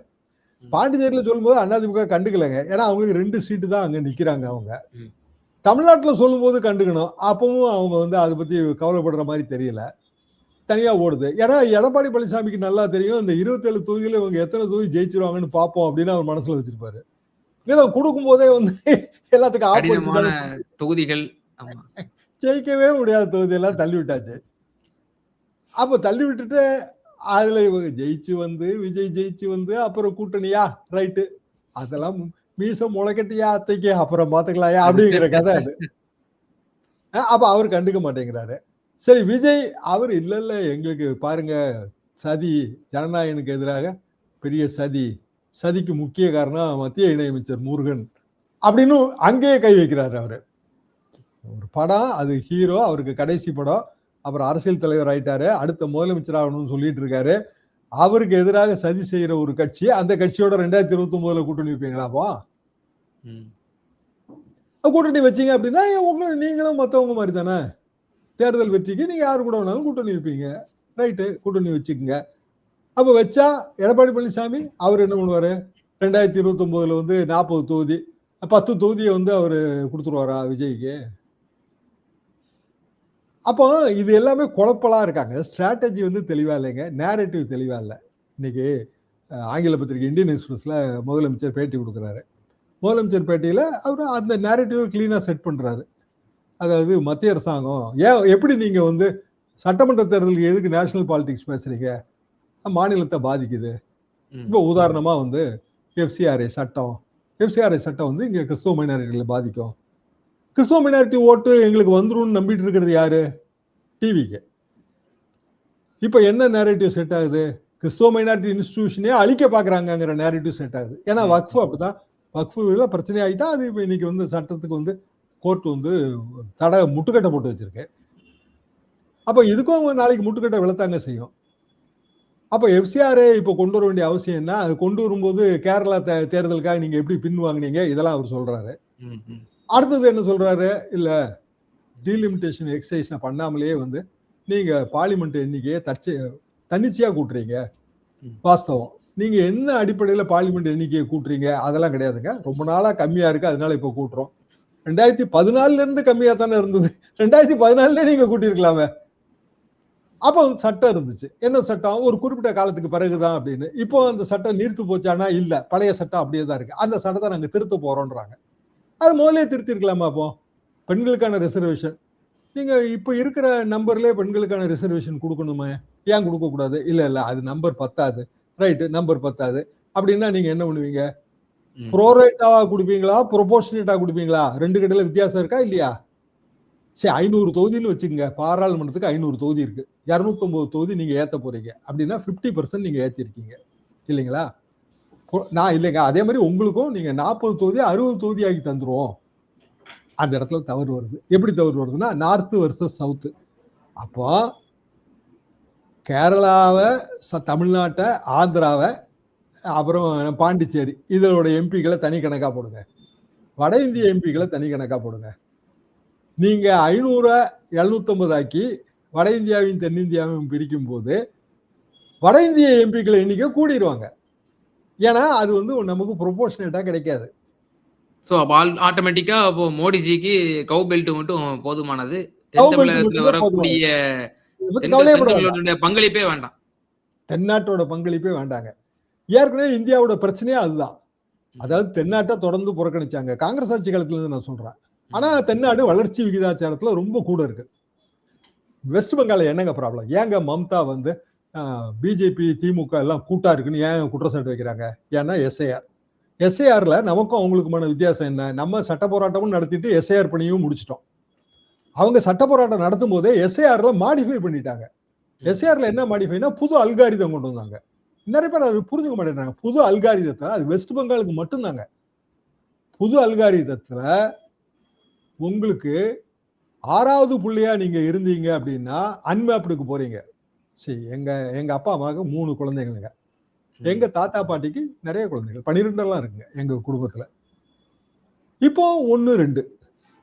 பாண்டிச்சேரியில சொல்லும்போது அதிமுக கண்டுக்கலைங்க. ஏன்னா அவங்களுக்கு 2 சீட்டு தான் அங்க நிக்கிறாங்க. அவங்க தமிழ்நாட்டுல சொல்லும் போது கண்டுக்கணும். அப்பவும் அவங்க வந்து அதை பத்தி கவலைப்படுற மாதிரி தெரியல. தனியா ஓடுது. ஏன்னா எடப்பாடி பழனிசாமிக்கு நல்லா தெரியும் இந்த 27 தொகுதியில இவங்க எத்தனை தொகுதி ஜெயிச்சிருவாங்கன்னு பார்ப்போம் அப்படின்னு அவர் மனசுல வச்சிருப்பாரு. கொடுக்கும் போதே வந்து எல்லாத்துக்கும் ஆப்போசிட் தொகுதிகள் ஜெயிக்கவே முடியாத தொகுதியெல்லாம் தள்ளி விட்டாச்சு. அப்ப தள்ளி விட்டுட்டு அதுல இவங்க ஜெயிச்சு வந்து விஜய் ஜெயிச்சு வந்து அப்புறம் கூட்டணியா ரைட்டு அதெல்லாம் மீசம் முளைக்கட்டியா அத்தைக்கு அப்புறம் பாத்துக்கலாயா அப்படிங்கிற கதை அது. அப்ப அவர் கண்டுக்க மாட்டேங்கிறாரு. சரி விஜய் அவர் இல்ல எங்களுக்கு பாருங்க சதி, ஜனநாயகனுக்கு எதிராக பெரிய சதி, சதிக்கு முக்கிய காரணம் மத்திய இணையமைச்சர் முருகன் அப்படின்னு அங்கேயே கை வைக்கிறாரு அவரு. ஒரு படம், அது ஹீரோ, அவருக்கு கடைசி படம். அப்புறம் அரசியல் தலைவர் ஆயிட்டாரு, அடுத்த முதலமைச்சர் ஆகணும்னு சொல்லிட்டு இருக்காரு. அவருக்கு எதிராக சதி செய்யற ஒரு கட்சி, அந்த கட்சியோட 2029 கூட்டணி வைப்பீங்களாப்போ? கூட்டணி வச்சீங்க அப்படின்னா நீங்களும் மத்தவங்க மாதிரி தானே. தேர்தல் வெற்றிக்கு நீங்க யாரு கூட வேணாலும் கூட்டணி வைப்பீங்க. ரைட்டு, கூட்டணி வச்சுக்கோங்க. அப்ப வச்சா எடப்பாடி பழனிசாமி அவர் என்ன பண்ணுவாரு? 2029 வந்து 40 தொகுதி 10 தொகுதியை வந்து அவரு கொடுத்துருவாரா விஜய்க்கு? அப்போ இது எல்லாமே குழப்பலா இருக்காங்க. ஸ்ட்ராட்டஜி வந்து தெளிவா இல்லைங்க, நேரேட்டிவ் தெளிவா இல்லை. இன்னைக்கு ஆங்கில பத்திரிகை இந்தியன் எக்ஸ்பிரஸ்ல முதலமைச்சர் பேட்டி கொடுக்குறாரு. முதலமைச்சர் பேட்டியில அவரு அந்த நேரேட்டிவ் கிளீனா செட் பண்றாரு. அதாவது மத்திய அரசாங்கம் எப்படி நீங்க வந்து சட்டமன்ற தேர்தலுக்கு எதுக்கு நேஷனல் பாலிடிக்ஸ் பேசுறீங்க? மாநிலத்தை பாதிக்குது. இப்போ உதாரணமா வந்து எஃப்சிஆர்ஐ சட்டம் வந்து இங்க கிறிஸ்தவ மைனாரிட்டிகளை பாதிக்கும். கிறிஸ்தவ மைனாரிட்டி ஓட்டு எங்களுக்கு வந்துரும் நம்பிட்டு இருக்கிறது யாரு? டிவிக்கு. இப்ப என்ன நேரேட்டிவ் செட் ஆகுது? கிறிஸ்தவ மைனாரிட்டி இன்ஸ்டிடியூஷனே அழிக்க பாக்குறாங்கிற நேரேட்டிவ் செட் ஆகுது. ஏன்னா வக்ஃபு அப்படிதான், வக்ஃபுல பிரச்சனை ஆகிட்டா அது இப்ப இன்னைக்கு வந்து சட்டத்துக்கு வந்து கோர்ட் வந்து முட்டுக்கட்டை போட்டு வச்சிருக்கு. அப்ப இதுக்கும் நாளைக்கு முட்டுக்கட்டை விழத்தாங்க செய்யும். அப்ப எஃப்சிஆர்ஏ இப்ப கொண்டு வர வேண்டிய அவசியம் என்ன? அது கொண்டு வரும்போது கேரளா தேர்தலுக்காக நீங்க எப்படி பின் வாங்கினீங்க? இதெல்லாம் அவர் சொல்றாரு. அடுத்தது என்ன சொல்றாரு? இல்ல டீலிமிட்டேஷன் எக்ஸசைஸ் பண்ணாமலேயே வந்து நீங்க பார்லிமெண்ட் எண்ணிக்கையை தன்னிச்சையா கூட்டுறீங்க. வாஸ்தவம். நீங்க என்ன அடிப்படையில பார்லிமெண்ட் எண்ணிக்கையை கூட்டுறீங்க? அதெல்லாம் கிடையாதுங்க. ரொம்ப நாளா கம்மியா இருக்கு, அதனால இப்ப கூட்டுறோம். 2014 இருந்து கம்மியா தானே இருந்தது. 2014 நீங்க கூட்டியிருக்கலாமே. அப்ப சட்டம் இருந்துச்சு. என்ன சட்டம்? ஒரு குறிப்பிட்ட காலத்துக்கு பிறகுதான் அப்படின்னு. இப்போ அந்த சட்டம் நீர்த்து போச்சானா? இல்ல, பழைய சட்டம் அப்படியே தான் இருக்கு. அந்த சட்டத்தை நாங்க திருத்த போறோம்ன்றாங்க. அது முதலே திருத்திருக்கலாமா? அப்போ பெண்களுக்கான ரிசர்வேஷன் நீங்க இப்ப இருக்கிற நம்பர்லயே பெண்களுக்கான ரிசர்வேஷன் கொடுக்கணுமா? ஏன் கொடுக்க கூடாது? இல்ல அது நம்பர் பத்தாது. ரைட்டு, நம்பர் பத்தாது அப்படின்னா நீங்க என்ன பண்ணுவீங்க? ப்ரோரேட்டாவா கொடுப்பீங்களா, ப்ரொபோர்ஷனேட்டா கொடுப்பீங்களா? 2 கடையில வித்தியாசம் இருக்கா இல்லையா? சரி, 500 தொகுதின்னு வச்சுக்கோங்க. பாராளுமன்றத்துக்கு 500 தொகுதி இருக்கு. 209 தொகுதி நீங்க ஏத்த போறீங்க அப்படின்னா 50% நீங்க ஏத்திருக்கீங்க இல்லைங்களா? நான் இல்லைங்க, அதே மாதிரி உங்களுக்கும் நீங்க 40 தொகுதி 60 தொகுதி ஆகி தந்துருவோம் அந்த இடத்துல தவறு வருது. எப்படி தவறு வருதுன்னா, நார்த் வெர்சஸ் சவுத். அப்போ கேரளாவை, தமிழ்நாட்டை, ஆந்திராவை, அப்புறம் பாண்டிச்சேரி இதோட எம்பிக்களை தனி கணக்கா போடுங்க. வட இந்திய எம்பிக்களை தனி கணக்கா போடுங்க. நீங்க 500 750 ஆக்கி வட இந்தியாவையும் தென்னிந்தியாவையும் பிரிக்கும் போது வட இந்திய எம்பிக்களை எண்ணிக்கை கூடிடுவாங்க. ஏன்னா அது வந்து நமக்கு ப்ரொபோர்ஷனேட்டா கிடைக்காது. ஸோ ஆட்டோமேட்டிக்கா அப்போ மோடிஜிக்கு கவு பெல்ட் மட்டும் போதுமானது. தென் தமிழகத்துல வரக்கூடிய தென்தமிழர்களுடைய பங்களிப்பே வேண்டாம். தென்னாட்டோட பங்களிப்பே வேண்டாங்க. ஏற்கனவே இந்தியாவோட பிரச்சனையே அதுதான். அதாவது தென்னாட்டை தொடர்ந்து புறக்கணிச்சாங்க. காங்கிரஸ் ஆட்சி காலத்துல இருந்து நான் சொல்றேன். ஆனா தென்னாடு வளர்ச்சி விகிதாச்சாரத்துல ரொம்ப கூட இருக்கு. வெஸ்ட் பெங்கால என்னங்க ப்ராப்ளம்? ஏங்க மம்தா வந்து பிஜேபி, திமுக எல்லாம் கூட்டா இருக்குன்னு ஏன் குற்றச்சாட்டு வைக்கிறாங்க? ஏன்னா எஸ்ஐஆர்ல நமக்கும் அவங்களுக்குமான வித்தியாசம் என்ன? நம்ம சட்ட போராட்டமும் நடத்திட்டு எஸ்ஐஆர் பணியும் முடிச்சிட்டோம். அவங்க சட்ட போராட்டம் நடத்தும் போதே எஸ்ஐஆர்ல மாடிஃபை பண்ணிட்டாங்க. எஸ்ஐஆர்ல என்ன மாடிஃபைனா புது அல்காரிதம் கொண்டு வந்தாங்க. நிறைய பேர் அது புரிஞ்சுக்க மாட்டேங்கிறாங்க. புது அல்காரிதத்தை அது வெஸ்ட் பெங்காலுக்கு மட்டும்தாங்க. புது அல்காரிதத்துல உங்களுக்கு 6வது புள்ளியா நீங்க இருந்தீங்க அப்படின்னா அன்மேப்டுக்கு போறீங்க. சரி, எங்க அப்பா அம்மாவுக்கு 3 குழந்தைகளுங்க. எங்க தாத்தா பாட்டிக்கு நிறைய குழந்தைகள் 12 எல்லாம் இருக்குங்க எங்க குடும்பத்துல. இப்போ 1 2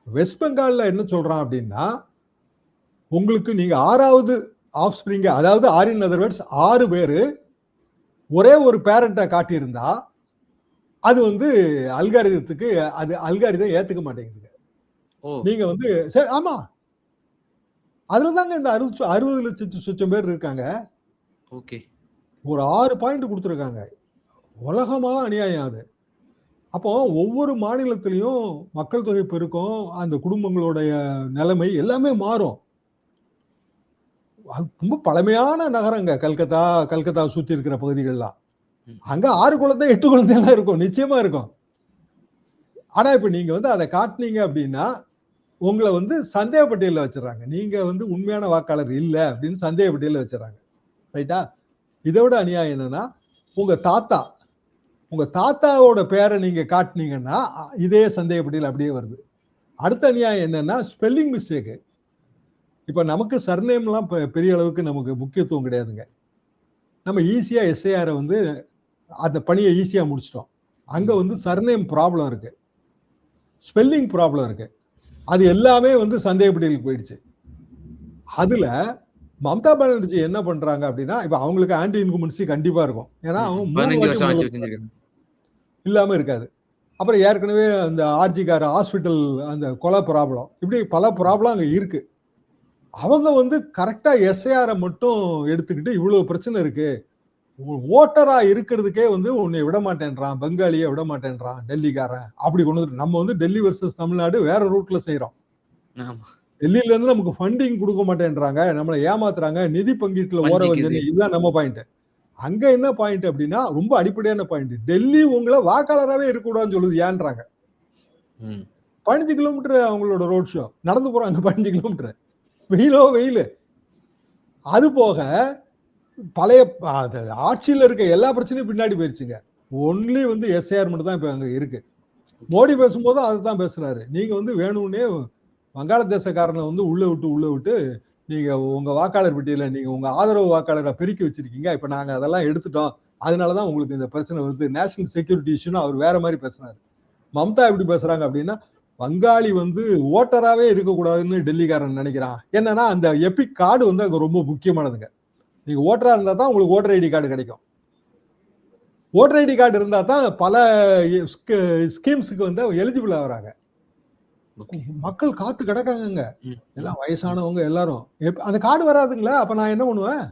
வெஸ்ட் பெங்கால்ல என்ன சொல்றான் அப்படின்னா, உங்களுக்கு நீங்க 6வது ஆஃப் ஸ்பிரிங்க, அதாவது 6 பேரு ஒரே ஒரு பேரண்ட்டை காட்டியிருந்தா அது வந்து அல்காரிதத்துக்கு அது அல்காரிதம் ஏத்துக்க மாட்டேங்குது. நீங்க வந்து சரி, ஆமா, அதுலதாங்க இந்த 60 லட்சம் பேர் இருக்காங்க. ஓகே, ஒரு 6 பாயிண்ட் கொடுத்துருக்காங்க. உலகமா அநியாயம் அது. அப்போ ஒவ்வொரு மாநிலத்திலையும் மக்கள் தொகை பெருக்கம், அந்த குடும்பங்களுடைய நிலைமை எல்லாமே மாறும். ரொம்ப பழமையான நகரங்க கல்கத்தா சுத்தி இருக்கிற பகுதிகள்லாம். அங்க 6 குழந்தை 8 குழந்தைலாம் இருக்கும், நிச்சயமா இருக்கும். ஆனா இப்ப நீங்க வந்து அதை காட்டினீங்க அப்படின்னா உங்களை வந்து சந்தேக பட்டியலில் வச்சிடறாங்க. நீங்க வந்து உண்மையான வாக்காளர் இல்லை அப்படின்னு சந்தேக பட்டியலில் வச்சிடறாங்க. ரைட்டா? இதை விட அநியாயம் என்னன்னா, உங்க தாத்தாவோட பேரை நீங்க காட்டினீங்கன்னா இதே சந்தேக பட்டியல் அப்படியே வருது. அடுத்த அநியாயம் என்னன்னா, ஸ்பெல்லிங் மிஸ்டேக்கு. இப்ப நமக்கு சர்நேம்லாம் பெரிய அளவுக்கு நமக்கு முக்கியத்துவம் கிடையாதுங்க. நம்ம ஈஸியா எஸ்ஐஆரை வந்து அந்த பணியை ஈஸியா முடிச்சிட்டோம். அங்க வந்து சர்நேம் ப்ராப்ளம் இருக்கு, ஸ்பெல்லிங் ப்ராப்ளம் இருக்கு. அது எல்லாமே வந்து சந்தேக பட்டியலுக்கு போயிடுச்சு. அதுல மம்தா பானர்ஜி என்ன பண்றாங்க அப்படின்னா, இப்ப அவங்களுக்கு ஆன்டி இன்குமென்சி கண்டிப்பா இருக்கும். ஏன்னா அவங்க இல்லாம இருக்காது. அப்புறம் ஏற்கனவே அந்த ஆர்ஜிகார் ஹாஸ்பிட்டல் அந்த கொலை ப்ராப்ளம், இப்படி பல ப்ராப்ளம் அங்க இருக்கு. அவங்க வந்து கரெக்டா எஸ்ஐஆரை மட்டும் எடுத்துக்கிட்டு இவ்வளவு பிரச்சனை இருக்கு, ஓட்டரா இருக்கிறதுக்கே வந்து உன்னை விட மாட்டேன்றான், பெங்காலியை விட மாட்டேன்றான் டெல்லிக்காரன், அப்படி கொண்டு வந்து நம்ம வந்து டெல்லி வர்சஸ் தமிழ்நாடு வேற ரூட்ல செய்யறோம். டெல்லியில இருந்து நமக்கு ஃபண்டிங் கொடுக்க மாட்டேன்றாங்க, நம்மளை ஏமாத்துறாங்க, நிதி பங்கீட்டுல ஓர வஞ்சனை, இதுதான் நம்ம பாயிண்ட். அங்க என்ன பாயிண்ட் அப்படின்னா, ரொம்ப அடிப்படையான பாயிண்ட், டெல்லி உங்களை வாக்காளராகவே இருக்கக்கூடாதுன்னு சொல்லுது. ஏன்றாங்க 15 கிலோமீட்டர் அவங்களோட ரோட் ஷோ நடந்து போறாங்க, 15 கிலோமீட்டர், வெயில். அது போக பழைய ஆட்சியில் இருக்க எல்லா பிரச்சனையும் பின்னாடி போயிருச்சுங்க. ஒன்லி வந்து எஸ்ஐஆர் மட்டும் தான் இப்ப அங்க இருக்கு. மோடி பேசும்போது அதுதான் பேசுறாரு. நீங்க வந்து வேணும்னே வங்காளதேசக்காரனை வந்து உள்ள விட்டு நீங்க உங்க வாக்காளர் பட்டியல நீங்க உங்க ஆதரவு வாக்காளரை பெருக்கி வச்சிருக்கீங்க. இப்ப நாங்க அதெல்லாம் எடுத்துட்டோம், அதனாலதான் உங்களுக்கு இந்த பிரச்சனை வருது, நேஷனல் செக்யூரிட்டி இஷ்யூன்னு அவர் வேற மாதிரி பேசுறாரு. மம்தா எப்படி பேசுறாங்க அப்படின்னா, வங்காளி வந்து ஓட்டராகவே இருக்கக்கூடாதுன்னு டெல்லிக்காரன் நினைக்கிறான். என்னன்னா அந்த எபிக் கார்டு வந்து அங்க ரொம்ப முக்கியமானதுங்க. நீங்க ஓட்டரா இருந்தா தான் உங்களுக்கு ஓட்டர் ஐடி கார்டு கிடைக்கும். ஓட்டர் ஐடி கார்டு இருந்தா தான் பல ஸ்கீம்ஸுக்கு வந்து எலிஜிபிள் ஆகுறாங்க. மக்கள் காத்து கிடக்காங்க, எல்லாம் வயசானவங்க எல்லாரும். அந்த கார்டு வராதுங்களா? அப்ப நான் என்ன பண்ணுவேன்?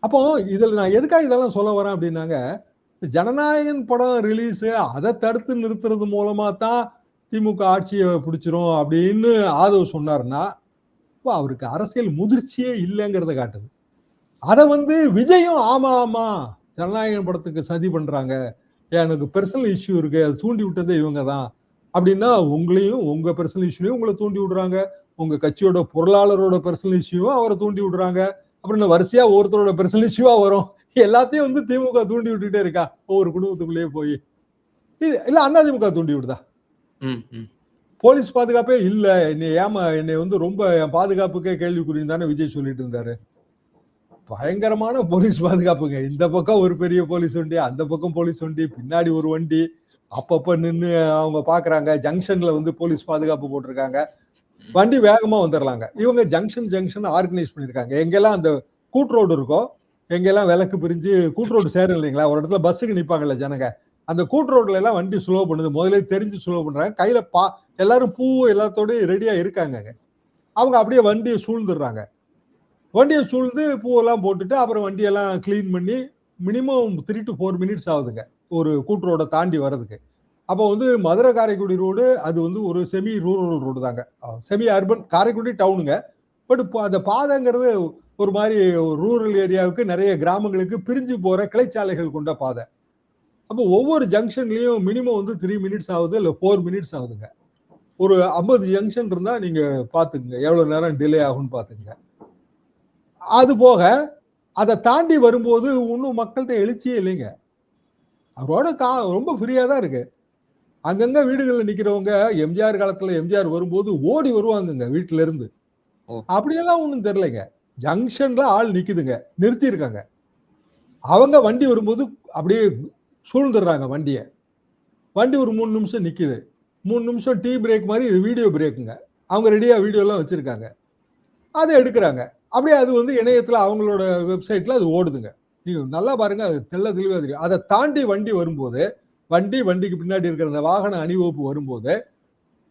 அப்போ இதுல நான் எதுக்காக இதெல்லாம் சொல்ல வரேன் அப்படின்னாங்க, ஜனநாயகன் படம் ரிலீஸ் அதை தடுத்து நிறுத்துறது மூலமா தான் திமுக ஆட்சியை பிடிச்சிரும் அப்படின்னு ஆதவ் சொன்னார்னா, அவருக்கு அரசியல் முதிர்ச்சியே இல்லைங்கிறத காட்டுது. அதை வந்து விஜயும் ஆமா ஜனநாயகன் படத்துக்கு சதி பண்றாங்க, எனக்கு பெர்சனல் இஷ்யூ இருக்கு, அது தூண்டி விட்டதே இவங்க தான் அப்படின்னா, உங்களையும் உங்க பெர்சனல் இஷ்யூலையும் உங்களை தூண்டி விடுறாங்க, உங்க கட்சியோட பொருளாளரோட பெர்சனல் இஷ்யூவும் அவரை தூண்டி விடுறாங்க. அப்புறம் வரிசையா ஒருத்தரோட பெர்சனல் இஷ்யூவா வரும். எல்லாத்தையும் வந்து திமுக தூண்டி விட்டுட்டே இருக்கா ஒவ்வொரு குடும்பத்துக்குள்ளேயே போய். இல்ல அதிமுக தூண்டி விடுதா? போலீஸ் பாதுகாப்பே இல்ல. என்னை வந்து ரொம்ப என் பாதுகாப்புக்கே கேள்விக்குறின்னு தானே விஜய் சொல்லிட்டு இருந்தாரு. பயங்கரமான போலீஸ் பாதுகாப்புங்க. இந்த பக்கம் ஒரு பெரிய போலீஸ் வண்டி, அந்த பக்கம் போலீஸ் வண்டி, பின்னாடி ஒரு வண்டி. அப்பப்ப நின்னு அவங்க பார்க்குறாங்க. ஜங்ஷன்ல வந்து போலீஸ் பாதுகாப்பு போட்டிருக்காங்க. வண்டி வேகமா வந்துரலாங்க. இவங்க ஜங்ஷன் ஆர்கனைஸ் பண்ணியிருக்காங்க. எங்கெல்லாம் அந்த கூட் ரோடு இருக்கோ, எங்கெல்லாம் விலக்கு பிரிஞ்சு கூட் ரோடு சேரும் இல்லைங்களா? ஒரு இடத்துல பஸ்ஸுக்கு நிப்பாங்கல்ல ஜனங்க. அந்த கூட் ரோட்ல எல்லாம் வண்டி ஸ்லோ பண்ணுது. முதல்ல தெரிஞ்சு ஸ்லோ பண்றாங்க. கையில எல்லாரும் பூ எல்லாத்தோடயும் ரெடியா இருக்காங்கங்க. அவங்க அப்படியே வண்டியை சூழ்ந்துடுறாங்க. வண்டியை சூழ்ந்து பூவெல்லாம் போட்டுட்டு அப்புறம் வண்டியெல்லாம் கிளீன் பண்ணி மினிமம் 3 to 4 மினிட்ஸ் ஆகுதுங்க. ஒரு கூட் ரோட தாண்டி வர்றதுக்கு. அப்போ வந்து மதுரை காரைக்குடி ரோடு அது வந்து ஒரு செமி ரூரல் ரோடு தாங்க. செமி அர்பன் காரைக்குடி டவுனுங்க. பட் இப்போ அந்த பாதைங்கிறது ஒரு மாதிரி ரூரல் ஏரியாவுக்கு நிறைய கிராமங்களுக்கு பிரிஞ்சு போற கிளைச்சாலைகள் கொண்ட பாதை. அப்போ ஒவ்வொரு ஜங்ஷன்லயும் மினிமம் வந்து 3 மினிட்ஸ் ஆகுது இல்ல 4 மினிட்ஸ் ஆகுதுங்க. ஒரு 50 ஜங்ஷன் இருந்தா நீங்க பாத்துக்குங்க எவ்வளவு நேரம் டிலே ஆகும்னு பாத்துக்குங்க. அது போக அதை தாண்டி வரும்போது இன்னும் மக்கள்கிட்ட எழுச்சியே இல்லைங்க. அவரோட ரொம்ப ஃப்ரீயா தான் இருக்கு. அங்கங்க வீடுகள்ல நிக்கிறவங்க எம்ஜிஆர் காலத்துல எம்ஜிஆர் வரும்போது ஓடி வருவாங்கங்க வீட்டுல இருந்து. அப்படியெல்லாம் ஒண்ணும் தெரியலைங்க. ஜங்ஷன்ல ஆள் நிக்குதுங்க, நிறுத்தி இருக்காங்க. அவங்க வண்டி வரும்போது அப்படியே சூழ்ந்துடுறாங்க வண்டியை. வண்டி ஒரு 3 நிமிஷம் நிக்குது. 3 நிமிஷம் டீ பிரேக் மாதிரி வீடியோ பிரேக்குங்க. அவங்க ரெடியா வீடியோ எல்லாம் வச்சிருக்காங்க. அதை எடுக்கிறாங்க. அப்படியே அது வந்து இணையத்துல அவங்களோட வெப்சைட்ல அது ஓடுதுங்க. நீங்க நல்லா பாருங்க, அது தெள்ள தெளிவா தெரியும். அதை தாண்டி வண்டி வரும்போது வண்டிக்கு பின்னாடி இருக்கிற அந்த வாகன அணிவகுப்பு வரும்போது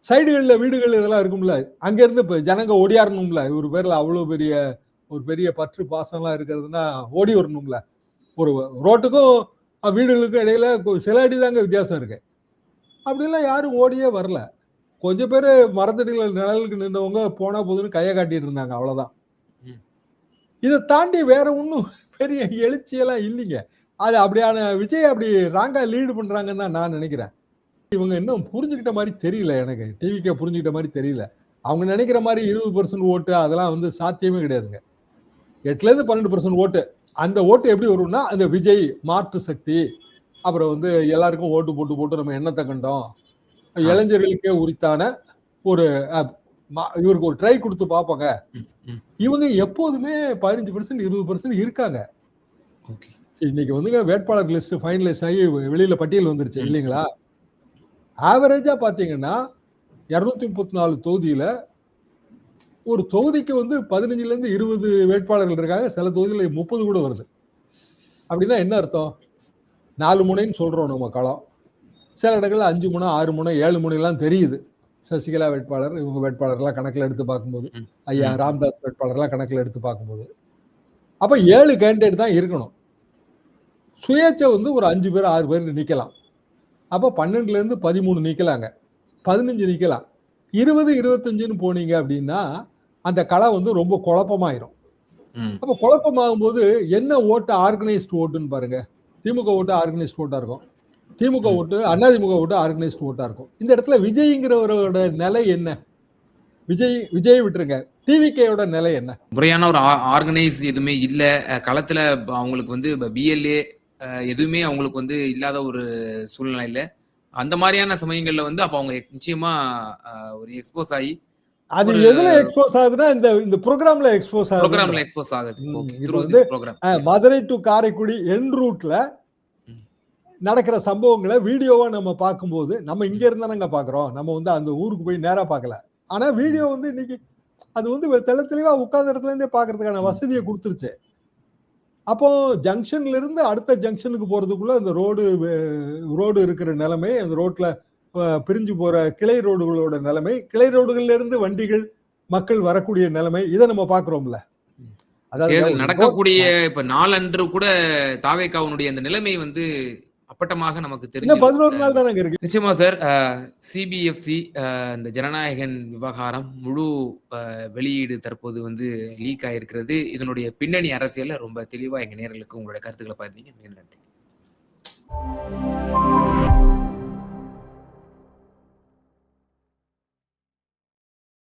சைடுகள்ல வீடுகள் இதெல்லாம் இருக்கும்ல, அங்க இருந்து இப்ப ஜனங்க ஓடியாரணும்ல. ஒரு பேர்ல அவ்வளவு ஒரு பெரிய பற்று பாசம்லாம் இருக்கிறதுனா ஓடி வரணும்ல. ஒரு ரோட்டுக்கும் வீடுகளுக்கும் இடையில சில அடி தாங்க வித்தியாசம் இருக்கு. அப்படிலாம் யாரும் ஓடியே வரல. கொஞ்சம் பேர் மரத்தடியில நிழலுக்கு நின்றவங்க போனா போதுன்னு கையை காட்டிட்டு இருந்தாங்க, அவ்வளவுதான். இதை தாண்டி வேற ஒன்றும் பெரிய எழுச்சியெல்லாம் இல்லைங்க. அது அப்படியான விஜய் அப்படி ராங்கா லீடு பண்றாங்கன்னு தான் நான் நினைக்கிறேன். இவங்க இன்னும் புரிஞ்சுக்கிட்ட மாதிரி தெரியல எனக்கு. டிவிக்கே புரிஞ்சுக்கிட்ட மாதிரி தெரியல. அவங்க நினைக்கிற மாதிரி 20% ஓட்டு அதெல்லாம் வந்து சாத்தியமே கிடையாதுங்க. 8லேருந்து 12% ஓட்டு. அந்த ஓட்டு எப்படி வரும்னா அந்த விஜய் மாற்று சக்தி, அப்புறம் வந்து எல்லாருக்கும் ஓட்டு போட்டு நம்ம எண்ணத்தை கண்டோம், இளைஞர்களுக்கே உரித்தான ஒரு இவருக்கு ஒரு ட்ரை கொடுத்து பார்ப்போங்க. இவங்க எப்போதுமே 15% 20% இருக்காங்க. இன்னைக்கு வந்துங்க வேட்பாளர் லிஸ்ட் ஃபைனலைஸ் ஆகி வெளியில பட்டியல் வந்துருச்சு இல்லைங்களா? ஆவரேஜா பாத்தீங்கன்னா 234 தொகுதியில ஒரு தொகுதிக்கு வந்து 15லேருந்து 20 வேட்பாளர்கள் இருக்காங்க. சில தொகுதியில 30 கூட வருது. அப்படின்னா என்ன அர்த்தம்? 4 முனைன்னு சொல்றோம் நம்ம களம். சில இடங்கள்ல 5 முனை 6 முனை 7 முனைலாம் தெரியுது. சசிகலா வேட்பாளர், இவங்க வேட்பாளர்லாம் கணக்கில் எடுத்து பார்க்கும்போது, ஐயா ராம்தாஸ் வேட்பாளர்லாம் கணக்கில் எடுத்து பார்க்கும்போது, அப்ப 7 கேண்டிடேட் தான் இருக்கணும். சுயேட்சை வந்து ஒரு 5 பேர் 6 பேர் நிக்கலாம். அப்ப 12லேருந்து 13 நிக்கலாங்க, 15 நிக்கலாம். 20 25ன்னு போனீங்க அப்படின்னா அந்த களம் வந்து ரொம்ப குழப்பமாயிரும். அப்ப குழப்பமாகும் போது என்ன ஓட்டு ஆர்கனைஸ்ட் ஓட்டுன்னு பாருங்க. திமுக ஓட்டு ஆர்கனைஸ்ட் ஓட்டா இருக்கும், திமுக ஓட்டு அதிமுக ஓட்டு ஆர்கனைஸ்ட் ஓட்டா இருக்கும். இந்த இடத்துல விஜய்ங்கிறவரோட நிலை என்ன? விஜய் விட்டுருங்க, டிவிகேயோட நிலை என்ன? முறையான ஒரு ஆர்கனைஸ் எதுவுமே இல்ல. களத்துல அவங்களுக்கு வந்து பிஎல்ஏ எதுவுமே அவங்களுக்கு வந்து இல்லாத ஒரு சூழ்நிலையில அந்த மாதிரியான சமயங்கள்ல வந்து அப்ப அவங்க நிச்சயமா ஒரு எக்ஸ்போஸ் ஆகி அது எதுல எக்ஸ்போஸ் ஆகுதுன்னா இந்த ப்ரோக்ராம்ல எக்ஸ்போஸ் ஆகுது. ப்ரோக்ராம்ல எக்ஸ்போஸ் ஆகுது. மதுரை டு காரைக்குடி என் ரூட்ல நடக்கிற சம்பவங்களை வீடியோவா நம்ம பார்க்கும்போது நம்ம இங்க இருந்தாங்க பாக்குறோம். நம்ம வந்து அந்த ஊருக்கு போய் நேரா பார்க்கல. ஆனா வீடியோ வந்து இன்னைக்கு அது வந்து தெள்ள தெளிவா உட்கார்ந்த இடத்துல இருந்தே பாக்குறதுக்கான வசதியை கொடுத்துருச்சு. அப்போ ஜங்ஷன்ல இருந்து அடுத்த ஜங்ஷனுக்கு போறதுக்குள்ள அந்த ரோடு இருக்கிற நிலைமை, அந்த ரோட்ல பிரிஞ்சு போற கிளை ரோடுகளோட நிலைமை, கிளை ரோடுகள்ல இருந்து வண்டிகள் மக்கள் வரக்கூடிய நிலைமை, இதை நம்ம பாக்குறோம்ல. அதாவது நடக்கக்கூடிய இப்ப நாளன்று கூட தாவேகாவுடைய அந்த நிலைமை வந்து அப்பட்டமாக நமக்கு தெரியும். 11 நாள் தானே இருக்கு. நிச்சயமா சார். சிபிஎஃப்சி இந்த ஜனநாயகன் விவகாரம் முழு வெளியீடு தற்போது வந்து லீக் ஆயிருக்கிறது. இதனுடைய பின்னணி அரசியல ரொம்ப தெளிவா எங்க நேயர்களுக்கு உங்களுடைய கருத்துக்களை பகிர்ந்தீங்க. நன்றி.